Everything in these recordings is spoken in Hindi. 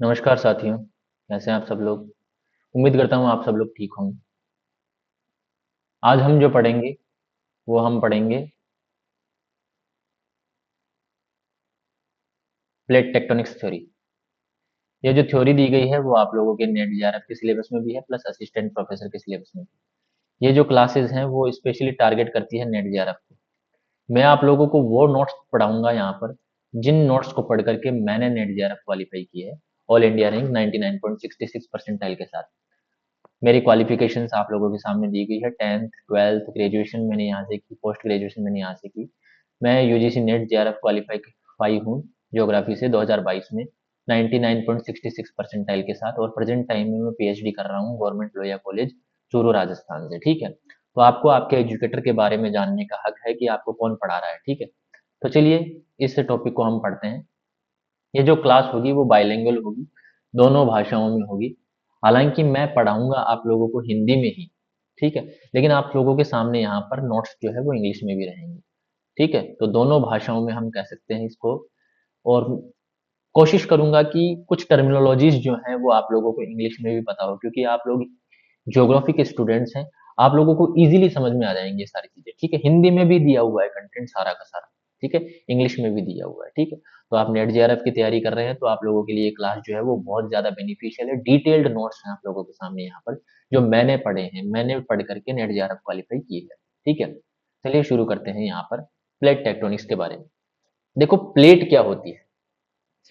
नमस्कार साथियों, कैसे हैं आप सब लोग? उम्मीद करता हूँ आप सब लोग ठीक होंगे। आज हम जो पढ़ेंगे, वो हम पढ़ेंगे प्लेट टेक्टोनिक्स थ्योरी। ये जो थ्योरी दी गई है, वो आप लोगों के नेट जेआरएफ के सिलेबस में भी है, प्लस असिस्टेंट प्रोफेसर के सिलेबस में भी। ये जो क्लासेस हैं, वो स्पेशली टारगेट करती है नेट जेआरएफ को। मैं आप लोगों को वो नोट्स पढ़ाऊंगा यहाँ पर, जिन नोट्स को पढ़ करके मैंने नेट जेआरएफ क्वालिफाई किया है, ऑल इंडिया रैंक 99.66 परसेंटाइल के साथ। मेरी क्वालिफिकेशंस आप लोगों के सामने दी गई है। 10th 12th ग्रेजुएशन मैंने यहाँ से की, पोस्ट ग्रेजुएशन मैंने यहाँ से की। मैं यूजीसी नेट जेआरएफ क्वालिफाई हूँ ज्योग्राफी से 2022 में 99.66 परसेंटाइल के साथ, और प्रेजेंट टाइम में मैं पीएचडी कर रहा हूँ गवर्नमेंट लोहिया कॉलेज चूरू राजस्थान से। ठीक है, तो आपको आपके एजुकेटर के बारे में जानने का हक है कि आपको कौन पढ़ा रहा है। ठीक है, तो चलिए इस टॉपिक को हम पढ़ते हैं। ये जो क्लास होगी वो बाइलिंगुअल होगी, दोनों भाषाओं में होगी। हालांकि मैं पढ़ाऊंगा आप लोगों को हिंदी में ही, ठीक है, लेकिन आप लोगों के सामने यहाँ पर नोट्स जो है वो इंग्लिश में भी रहेंगे। ठीक है, तो दोनों भाषाओं में हम कह सकते हैं इसको। और कोशिश करूंगा कि कुछ टर्मिनोलॉजीज जो हैं वो आप लोगों को इंग्लिश में भी पता हो, क्योंकि आप लोग ज्योग्राफी के स्टूडेंट्स हैं। आप लोगों को इजीली समझ में आ जाएंगे ये सारी चीजें। ठीक है, हिंदी में भी दिया हुआ है कंटेंट सारा का सारा। ठीक है, इंग्लिश में भी दिया हुआ है। ठीक है, तो आप नेट जेआरएफ की तैयारी कर रहे हैं तो आप लोगों के लिए क्लास जो है वो बहुत ज्यादा बेनिफिशियल है। डिटेल्ड नोट्स हैं आप लोगों के सामने यहाँ पर, जो मैंने पढ़े हैं, मैंने पढ़ करके नेट जेआरएफ क्वालिफाई की है। ठीक है, चलिए शुरू करते हैं यहाँ पर प्लेट टेक्टोनिक्स के बारे में। देखो, प्लेट क्या होती है,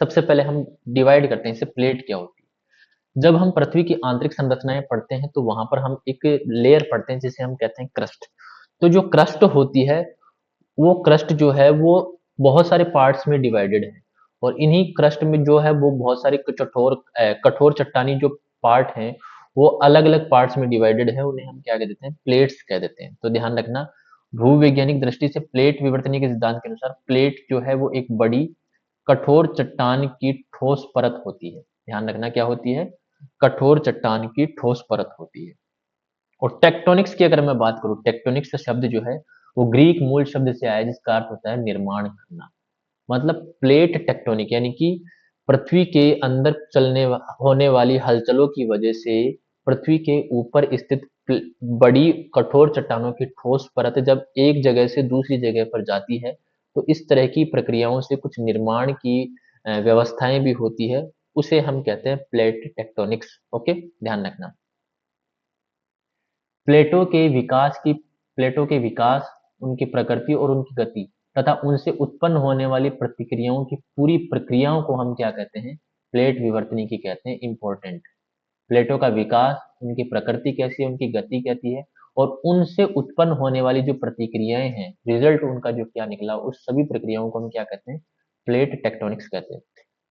सबसे पहले हम डिवाइड करते हैं इसे, प्लेट क्या होती है। जब हम पृथ्वी की आंतरिक संरचनाएं पढ़ते हैं तो वहां पर हम एक लेयर पढ़ते हैं जिसे हम कहते हैं क्रस्ट। तो जो क्रस्ट होती है, वो क्रस्ट जो है वो बहुत सारे पार्ट्स में डिवाइडेड है। और इन्हीं क्रस्ट में जो है वो बहुत सारे कठोर चट्टानी जो पार्ट हैं, वो अलग अलग पार्ट्स में डिवाइडेड है। उन्हें हम क्या कह देते हैं, प्लेट्स कह देते हैं। तो ध्यान रखना, भूवैज्ञानिक दृष्टि से प्लेट विवर्तनी के सिद्धांत के अनुसार प्लेट जो है वो एक बड़ी कठोर चट्टान की ठोस परत होती है। ध्यान रखना, क्या होती है? कठोर चट्टान की ठोस परत होती है। और टेक्टोनिक्स की अगर मैं बात करूं, टेक्टोनिक्स का शब्द जो है वो ग्रीक मूल शब्द से आया है, जिसका अर्थ होता है निर्माण करना। मतलब प्लेट टेक्टोनिक यानी कि पृथ्वी के अंदर होने वाली हलचलों की वजह से पृथ्वी के ऊपर स्थित बड़ी कठोर चट्टानों की ठोस परत जब एक जगह से दूसरी जगह पर जाती है, तो इस तरह की प्रक्रियाओं से कुछ निर्माण की व्यवस्थाएं भी होती है। उसे हम कहते हैं प्लेट टेक्टोनिक्स। ओके, ध्यान रखना। प्लेटों के विकास, उनकी प्रकृति और उनकी गति तथा उनसे उत्पन्न होने वाली प्रतिक्रियाओं की पूरी प्रक्रियाओं को हम क्या कहते हैं? प्लेट विवर्तनी की कहते हैं। इंपॉर्टेंट, प्लेटों का विकास, उनकी प्रकृति कैसी है, उनकी गति कैसी है, और उनसे उत्पन्न होने वाली जो प्रतिक्रियाएं हैं, रिजल्ट उनका जो क्या निकला, उस सभी प्रक्रियाओं को हम क्या कहते हैं? प्लेट टेक्टोनिक्स कहते हैं।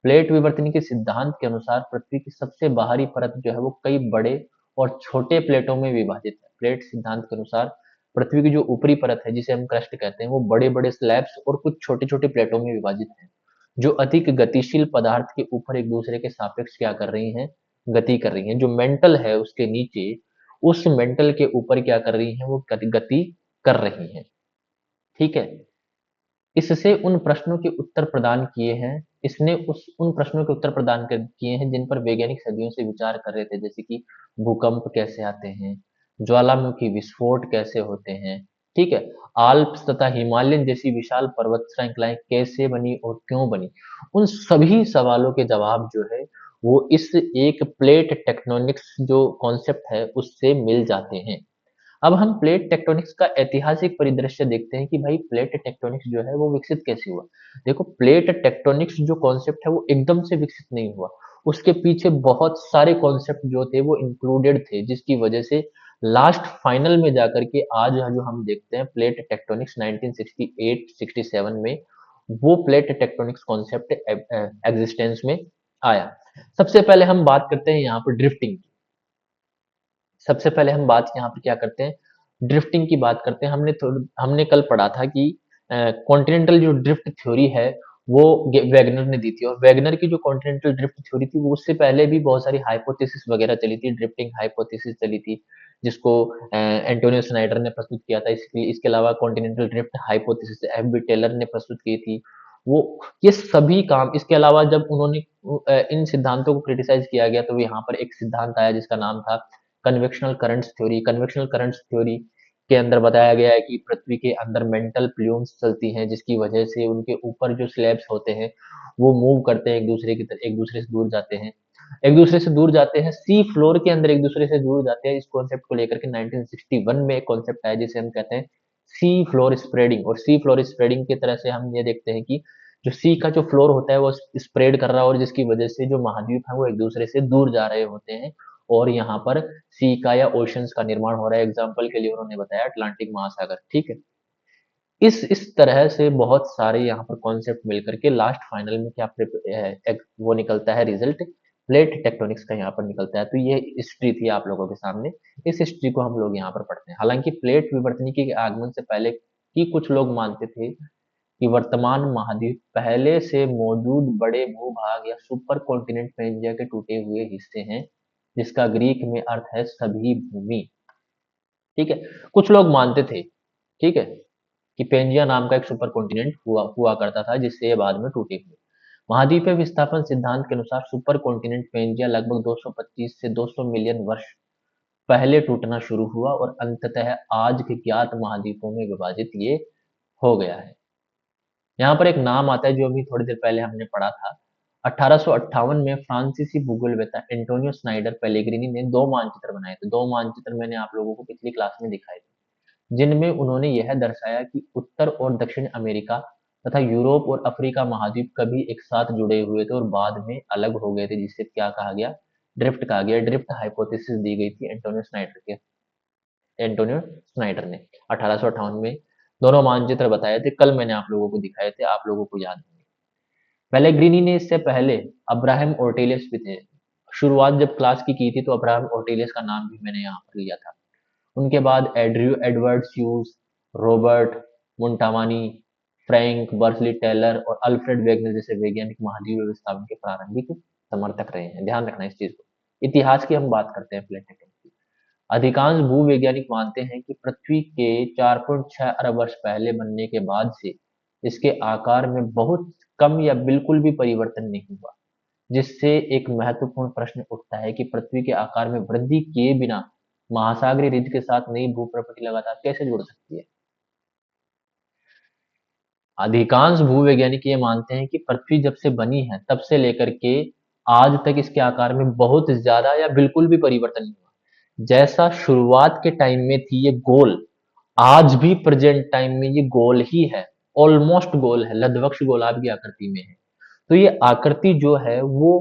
प्लेट विवर्तन के सिद्धांत के अनुसार पृथ्वी की सबसे बाहरी परत जो है वो कई बड़े और छोटे प्लेटों में विभाजित है। प्लेट सिद्धांत के अनुसार पृथ्वी की जो ऊपरी परत है, जिसे हम क्रस्ट कहते हैं, वो बड़े बड़े स्लैब्स और कुछ छोटे छोटे प्लेटों में विभाजित है, जो अधिक गतिशील पदार्थ के ऊपर एक दूसरे के सापेक्ष क्या कर रही हैं? गति कर रही हैं। जो मेंटल है उसके नीचे, उस मेंटल के ऊपर क्या कर रही हैं? वो गति कर रही हैं। ठीक है, इससे उन प्रश्नों के उत्तर प्रदान किए हैं, इसने उस उन प्रश्नों के उत्तर प्रदान किए हैं जिन पर वैज्ञानिक सदियों से विचार कर रहे थे, जैसे कि भूकंप कैसे आते हैं, ज्वालामुखी विस्फोट कैसे होते हैं, ठीक है, आल्प्स तथा हिमालयन जैसी विशाल पर्वत श्रृंखलाएं कैसे बनी और क्यों बनी। उन सभी सवालों के जवाब जो है वो इस एक प्लेट टेक्टोनिक्स जो कॉन्सेप्ट है उससे मिल जाते हैं। अब हम प्लेट टेक्टोनिक्स का ऐतिहासिक परिदृश्य देखते हैं कि भाई प्लेट टेक्टोनिक्स जो है वो विकसित कैसे हुआ। देखो, प्लेट टेक्टोनिक्स जो कॉन्सेप्ट है वो एकदम से विकसित नहीं हुआ। उसके पीछे बहुत सारे कॉन्सेप्ट जो थे वो इंक्लूडेड थे, जिसकी वजह से लास्ट फाइनल में जाकर के आज जो हम देखते हैं प्लेट टेक्टोनिक्स 1968-67 में, वो प्लेट टेक्टोनिक्स कॉन्सेप्ट एग्जिस्टेंस में आया। सबसे पहले हम बात करते हैं यहाँ पर ड्रिफ्टिंग की। सबसे पहले हम बात यहाँ पे क्या करते हैं? ड्रिफ्टिंग की बात करते हैं। हमने कल पढ़ा था कि कॉन्टिनेंटल जो ड्रिफ्ट थ्योरी है वो वैगनर ने दी थी, और वैगनर की जो कॉन्टिनेंटल ड्रिफ्ट थ्योरी थी वो उससे पहले भी बहुत सारी हाइपोथेसिस वगैरह चली थी, ड्रिफ्टिंग हाइपोथेसिस चली थी, जिसको एंटोनियो स्नाइडर ने प्रस्तुत किया था। इसके इसके अलावा continental drift hypothesis F B Taylor ने प्रस्तुत की थी। वो ये सभी काम, इसके अलावा जब उन्होंने इन सिद्धांतों को क्रिटिसाइज किया गया तो यहाँ पर एक सिद्धांत आया जिसका नाम था convectional currents theory. Convectional currents theory के अंदर बताया गया है कि पृथ्वी के अंदर मेंटल प्लूम्स चलती हैं जिसकी वजह से उनके ऊपर जो स्लैब्स होते हैं वो मूव करते हैं, एक दूसरे की तरफ, एक दूसरे से दूर जाते हैं, एक दूसरे से दूर जाते हैं, सी फ्लोर के अंदर एक दूसरे से दूर जाते हैं। इस कॉन्सेप्ट को लेकर के 1961 में एक कॉन्सेप्ट आया जिसे हम कहते हैं सी फ्लोर स्प्रेडिंग। और सी फ्लोर स्प्रेडिंग की तरह से हम ये देखते हैं कि जो सी का जो फ्लोर होता है वो स्प्रेड कर रहा है और जिसकी वजह से जो महाद्वीप है वो एक दूसरे से दूर जा रहे होते हैं और यहाँ पर सी का या ओशंस का निर्माण हो रहा है। एग्जाम्पल के लिए उन्होंने बताया अटलांटिक महासागर। ठीक है, इस तरह से बहुत सारे यहाँ पर कॉन्सेप्ट मिलकर के लास्ट फाइनल में क्या वो निकलता है रिजल्ट, प्लेट टेक्टोनिक्स का यहाँ पर निकलता है। तो ये हिस्ट्री थी आप लोगों के सामने, इस हिस्ट्री को हम लोग यहाँ पर पढ़ते हैं। हालांकि प्लेट विवर्तनिकी के आगमन से पहले की कुछ लोग मानते थे कि वर्तमान महाद्वीप पहले से मौजूद बड़े भूभाग या सुपर कॉन्टिनेंट पेंजिया के टूटे हुए हिस्से हैं, जिसका ग्रीक में अर्थ है सभी भूमि। ठीक है, कुछ लोग मानते थे, ठीक है, कि पेंजिया नाम का एक सुपर कॉन्टिनेंट हुआ हुआ करता था जिससे ये बाद में टूटे हुए। महाद्वीपीय विस्थापन सिद्धांत के अनुसार सुपर कॉन्टिनेंट पेंजिया लगभग 225 से 200 मिलियन वर्ष पहले टूटना शुरू हुआ और अंततः आज के ज्ञात महाद्वीपों में विभाजित ये हो गया है। यहाँ पर एक नाम आता है जो अभी थोड़ी देर पहले हमने पढ़ा था। 1858 में फ्रांसीसी भूगोलवेत्ता एंटोनियो स्नाइडर पेलेग्रिनी ने दो मानचित्र बनाए थे। दो मानचित्र मैंने आप लोगों को पिछली क्लास में दिखाए थे जिनमें उन्होंने यह दर्शाया कि उत्तर और दक्षिण अमेरिका तथा यूरोप और अफ्रीका महाद्वीप कभी एक साथ जुड़े हुए थे और बाद में अलग हो गए थे, जिससे क्या कहा गया, ड्रिफ्ट कहा गया। ड्रिफ्ट हाइपोथेसिस दी गई थी एंटोनियो स्नाइडर ने 1858 में। दोनों मानचित्र बताए थे, कल मैंने आप लोगों को दिखाए थे, आप लोगों को याद होंगे। पेलेग्रिनी ने इससे पहले अब्राहम ओर्टेलियस भी थे। शुरुआत जब क्लास की थी तो अब्राहम ओर्टेलियस का नाम भी मैंने यहाँ पर लिया था। उनके बाद Andrew Edward Hughes, Robert Mantovani, Frank Bursley Taylor और अल्फ्रेड वेगनर जैसे वैज्ञानिक महाद्वीप व्यवस्थापन के प्रारंभिक समर्थक रहे हैं। ध्यान रखना इस चीज को, इतिहास की हम बात करते हैं प्लेट टेक्टोनिक की। अधिकांश भूवैज्ञानिक मानते हैं कि पृथ्वी के 4.6 अरब वर्ष पहले बनने के बाद से इसके आकार में बहुत कम या बिल्कुल भी परिवर्तन नहीं हुआ, जिससे एक महत्वपूर्ण प्रश्न उठता है कि पृथ्वी के आकार में वृद्धि किए बिना महासागरीय रिज के साथ नई भूप्रकृति लगातार कैसे जुड़ सकती है। अधिकांश भूवैज्ञानिक ये मानते हैं कि पृथ्वी जब से बनी है तब से लेकर के आज तक इसके आकार में बहुत ज्यादा या बिल्कुल भी परिवर्तन नहीं हुआ। जैसा शुरुआत के टाइम में थी ये गोल, आज भी प्रेजेंट टाइम में ये गोल ही है, ऑलमोस्ट गोल है, लधवक्ष गोलाभ की आकृति में है। तो ये आकृति जो है वो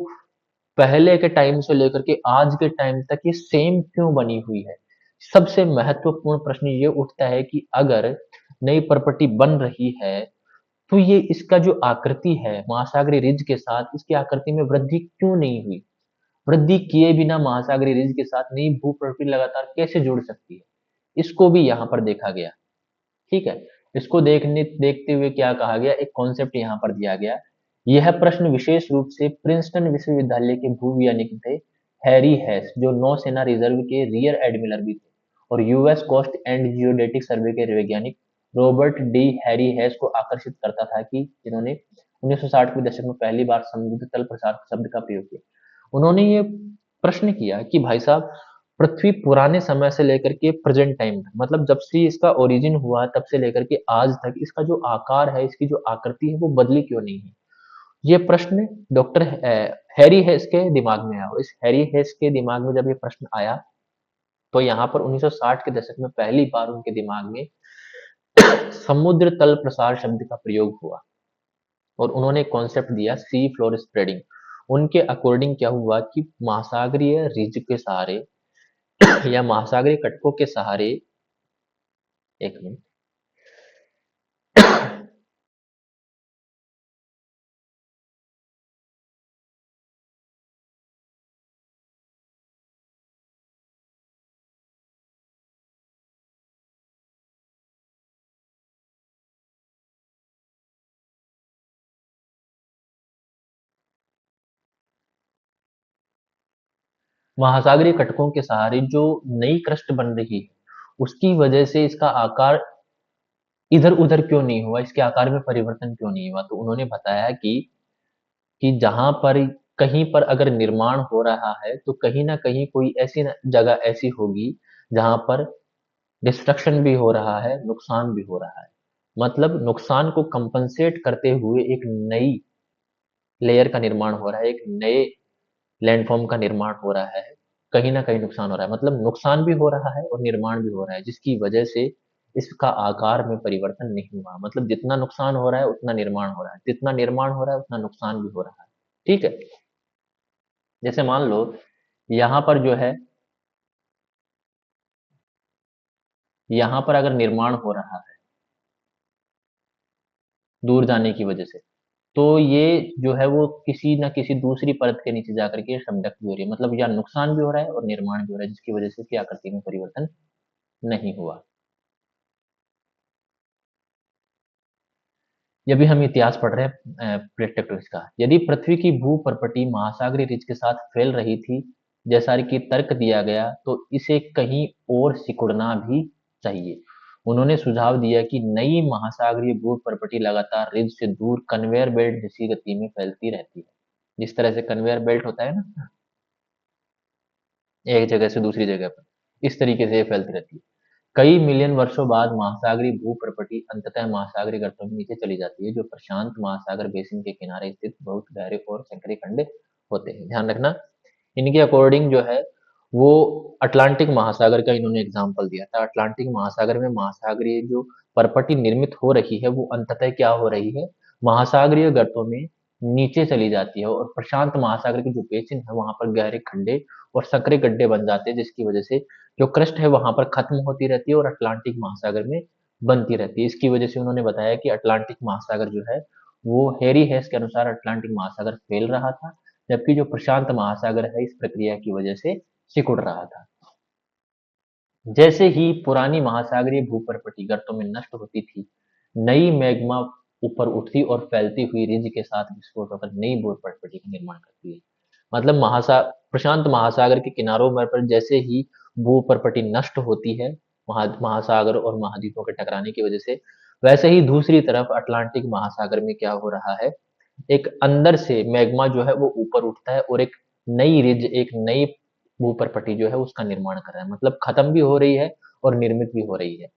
पहले के टाइम से लेकर के आज के टाइम तक ये सेम क्यों बनी हुई है। सबसे महत्वपूर्ण प्रश्न ये उठता है कि अगर नई प्रॉपर्टी बन रही है तो ये इसका जो आकृति है महासागरीय रिज के साथ, इसकी आकृति में वृद्धि क्यों नहीं हुई। वृद्धि किए बिना महासागरीय रिज के साथ नई भू प्रॉपर्टी लगातार कैसे जुड़ सकती है, इसको भी यहाँ पर देखा गया। ठीक है, इसको देखते हुए क्या कहा गया, एक कॉन्सेप्ट यहाँ पर दिया गया। यह प्रश्न विशेष रूप से प्रिंसटन विश्वविद्यालय के भूवैज्ञानिक थे हैरी हेस, जो नौसेना रिजर्व के रियर एडमिरल भी थे, और यूएस कोस्ट एंड जियोडेटिक सर्वे के वैज्ञानिक रॉबर्ट डी हैरी हेस को आकर्षित करता था कि जिन्होंने 1960 के दशक में पहली बार समुद्र तल प्रसार शब्द का प्रयोग किया। उन्होंने ये प्रश्न किया कि भाई साहब, पृथ्वी पुराने समय से लेकर के प्रेजेंट टाइम तक, मतलब जब से इसका ओरिजिन हुआ तब से लेकर के आज तक इसका जो आकार है, इसकी जो आकृति है वो बदली क्यों नहीं है। ये प्रश्न डॉक्टर हैरी हेस के दिमाग में आया, और इस हैरी हेस के दिमाग में जब ये प्रश्न आया तो यहाँ पर 1960 के दशक में पहली बार उनके दिमाग में समुद्र तल प्रसार शब्द का प्रयोग हुआ और उन्होंने कॉन्सेप्ट दिया सी फ्लोर स्प्रेडिंग। उनके अकॉर्डिंग क्या हुआ कि महासागरीय रिज के सहारे या महासागरीय कटकों के सहारे, एक मिनट, महासागरीय कटकों के सहारे जो नई क्रस्ट बन रही है उसकी वजह से इसका आकार इधर उधर क्यों नहीं हुआ, इसके आकार में परिवर्तन क्यों नहीं हुआ। तो उन्होंने बताया कि जहां पर कहीं पर अगर निर्माण हो रहा है तो कहीं ना कहीं कोई ऐसी जगह ऐसी होगी जहां पर डिस्ट्रक्शन भी हो रहा है, नुकसान भी हो रहा है। मतलब नुकसान को कंपनसेट करते हुए एक नई लेयर का निर्माण हो रहा है, एक नए लैंडफॉर्म का निर्माण हो रहा है। कहीं ना कहीं नुकसान हो रहा है, मतलब नुकसान भी हो रहा है और निर्माण भी हो रहा है, जिसकी वजह से इसका आकार में परिवर्तन नहीं हुआ। मतलब जितना नुकसान हो रहा है उतना निर्माण हो रहा है, जितना निर्माण हो रहा है उतना नुकसान भी हो रहा है। ठीक है। जैसे मान लो यहाँ पर जो है, यहाँ पर अगर निर्माण हो रहा है दूर जाने की वजह से, तो ये जो है वो किसी न किसी दूसरी परत के नीचे जाकर के सबडक्ट भी हो रही है। मतलब यहाँ नुकसान भी हो रहा है और निर्माण भी हो रहा है, जिसकी वजह से इसकी आकृति में परिवर्तन नहीं हुआ। ये भी हम इतिहास पढ़ रहे हैं प्लेट टेक्टोनिक्स का। यदि पृथ्वी की भूपर्पटी महासागरीय रिज के साथ फैल रही थी, जैसा कि तर्क दिया गया, तो इसे कहीं और सिकुड़ना भी चाहिए। उन्होंने सुझाव दिया कि नई महासागरीय भूपर्पटी लगातार रिज से दूर कन्वेयर बेल्ट जैसी गति में फैलती रहती है। जिस तरह से कन्वेयर बेल्ट होता है ना, एक जगह से दूसरी जगह पर, इस तरीके से ये फैलती रहती है। कई मिलियन वर्षों बाद महासागरीय भूप्रपटी अंततः महासागरीय गर्तों में नीचे चली जाती है, जो प्रशांत महासागर बेसिन के किनारे स्थित बहुत गहरे और संकरे खंड होते हैं। ध्यान रखना, इनके अकॉर्डिंग जो है वो अटलांटिक महासागर का इन्होंने एग्जाम्पल दिया था। अटलांटिक महासागर में महासागरीय जो परपटी निर्मित हो रही है वो अंततः क्या हो रही है, महासागरीय गर्तों में नीचे चली जाती है, और प्रशांत महासागर की जो बेसिन है वहां पर गहरे खड्डे और संकरे गड्ढे बन जाते हैं, जिसकी वजह से जो क्रस्ट है वहां पर खत्म होती रहती है और अटलांटिक महासागर में बनती रहती है। इसकी वजह से उन्होंने बताया कि अटलांटिक महासागर जो है वो हैरी हेस के अनुसार अटलांटिक महासागर फैल रहा था, जबकि जो प्रशांत महासागर है इस प्रक्रिया की वजह से सिकुड़ रहा था। जैसे ही पुरानी महासागरीय भूपर्पटी गर्तों में नष्ट होती थी, नई मैग्मा ऊपर उठती और फैलती हुई रिज के साथ विस्फोट होकर नई भूपर्पटी का निर्माण करती है। मतलब प्रशांत महासागर के किनारों पर जैसे ही भूपर्पटी नष्ट होती है महासागर और महाद्वीपों के टकराने की वजह से, वैसे ही दूसरी तरफ अटलांटिक महासागर में क्या हो रहा है, एक अंदर से मैग्मा जो है वो ऊपर उठता है और एक नई रिज, एक नई भूपर्पटी जो है उसका निर्माण कर रहा है। मतलब खत्म भी हो रही है और निर्मित भी हो रही है।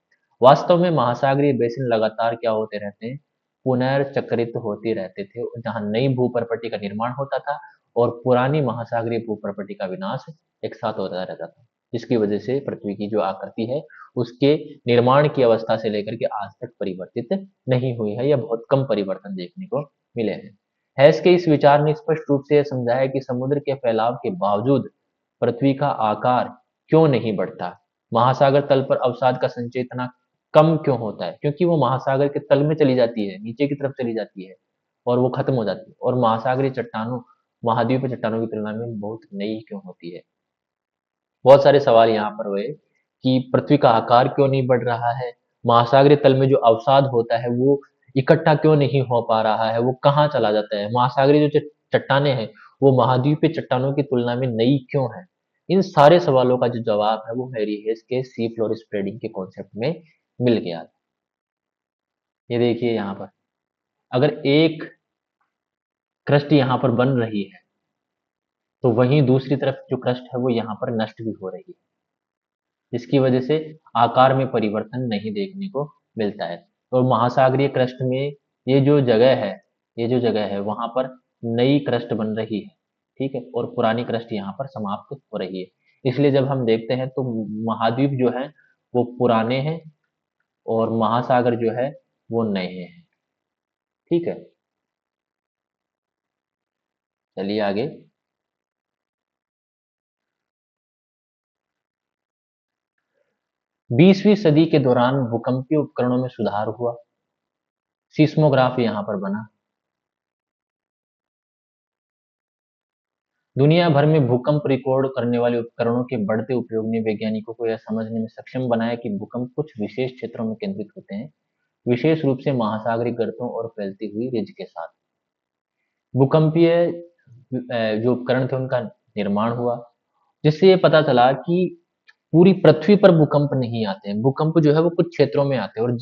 वास्तव में महासागरीय बेसिन लगातार क्या होते रहते हैं, पुनर्चक्रित होते रहते थे, जहां नई भूपर्पटी का निर्माण होता था और पुरानी महासागरीय भूपर्पटी का विनाश एक साथ होता रहता था, जिसकी वजह से पृथ्वी की जो आकृति है उसके निर्माण की अवस्था से लेकर के आज तक परिवर्तित नहीं हुई है, या बहुत कम परिवर्तन देखने को मिले हैं। हैस के इस विचार ने स्पष्ट रूप से यह समझाया कि समुद्र के फैलाव के बावजूद पृथ्वी का आकार क्यों नहीं बढ़ता, महासागर तल पर अवसाद का संचय इतना कम क्यों होता है, क्योंकि वो महासागर के तल में चली जाती है, नीचे की तरफ चली जाती है और वो खत्म हो जाती है, और महासागरीय चट्टानों, महाद्वीप चट्टानों की तुलना में बहुत नई क्यों होती है। बहुत सारे सवाल यहाँ पर हुए कि पृथ्वी का आकार क्यों नहीं बढ़ रहा है, महासागरीय तल में जो अवसाद होता है वो इकट्ठा क्यों नहीं हो पा रहा है, वो कहाँ चला जाता है, महासागरीय जो चट्टाने हैं वो महाद्वीपीय चट्टानों की तुलना में नई क्यों है। इन सारे सवालों का जो जवाब है वो हैरी हेस के सी फ्लोर स्प्रेडिंग के कॉन्सेप्ट में मिल गया। ये देखिए यहाँ पर, अगर एक क्रस्ट यहाँ पर बन रही है तो वहीं दूसरी तरफ जो क्रस्ट है वो यहाँ पर नष्ट भी हो रही है, जिसकी वजह से आकार में परिवर्तन नहीं देखने को मिलता है। और महासागरीय क्रस्ट में ये जो जगह है, ये जो जगह है वहां पर नई क्रस्ट बन रही है, ठीक है, और पुरानी क्रस्ट यहाँ पर समाप्त हो रही है। इसलिए जब हम देखते हैं तो महाद्वीप जो है वो पुराने हैं और महासागर जो है वो नए हैं। ठीक है, चलिए आगे। 20वीं सदी के दौरान भूकंपीय उपकरणों में सुधार हुआ, सीस्मोग्राफ यहाँ पर बना। दुनिया भर में भूकंप रिकॉर्ड करने वाले उपकरणों के बढ़ते उपयोग ने वैज्ञानिकों को यह समझने में सक्षम बनाया कि भूकंप कुछ विशेष क्षेत्रों में केंद्रित होते हैं, विशेष रूप से महासागरीय गर्तों और फैलती हुई रिज के साथ। भूकंपीय जो उपकरण थे उनका निर्माण हुआ, जिससे ये पता चला कि पूरी पृथ्वी पर भूकंप नहीं आते हैं। भूकंप जो है वो कुछ क्षेत्रों में आते हैं, और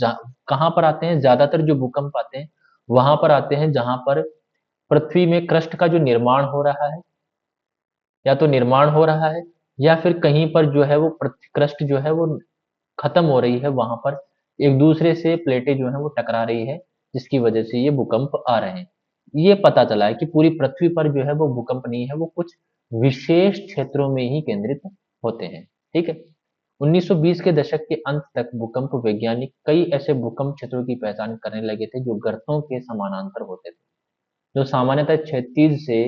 कहाँ पर आते हैं? ज्यादातर जो भूकंप आते हैं वहां पर आते हैं जहां पर पृथ्वी में क्रस्ट का जो निर्माण हो रहा है, या तो निर्माण हो रहा है, या फिर कहीं पर जो है वो क्रस्ट जो है वो खत्म हो रही है, वहां पर एक दूसरे से प्लेटें जो है वो टकरा रही है, जिसकी वजह से ये भूकंप आ रहे हैं। ये पता चला है कि पूरी पृथ्वी पर जो है वो भूकंप नहीं है, वो कुछ विशेष क्षेत्रों में ही केंद्रित होते हैं। ठीक है। 1920 के दशक के अंत तक भूकंप वैज्ञानिक कई ऐसे भूकंप क्षेत्रों की पहचान करने लगे थे जो गर्तों के समानांतर होते थे, जो सामान्यतः 36 से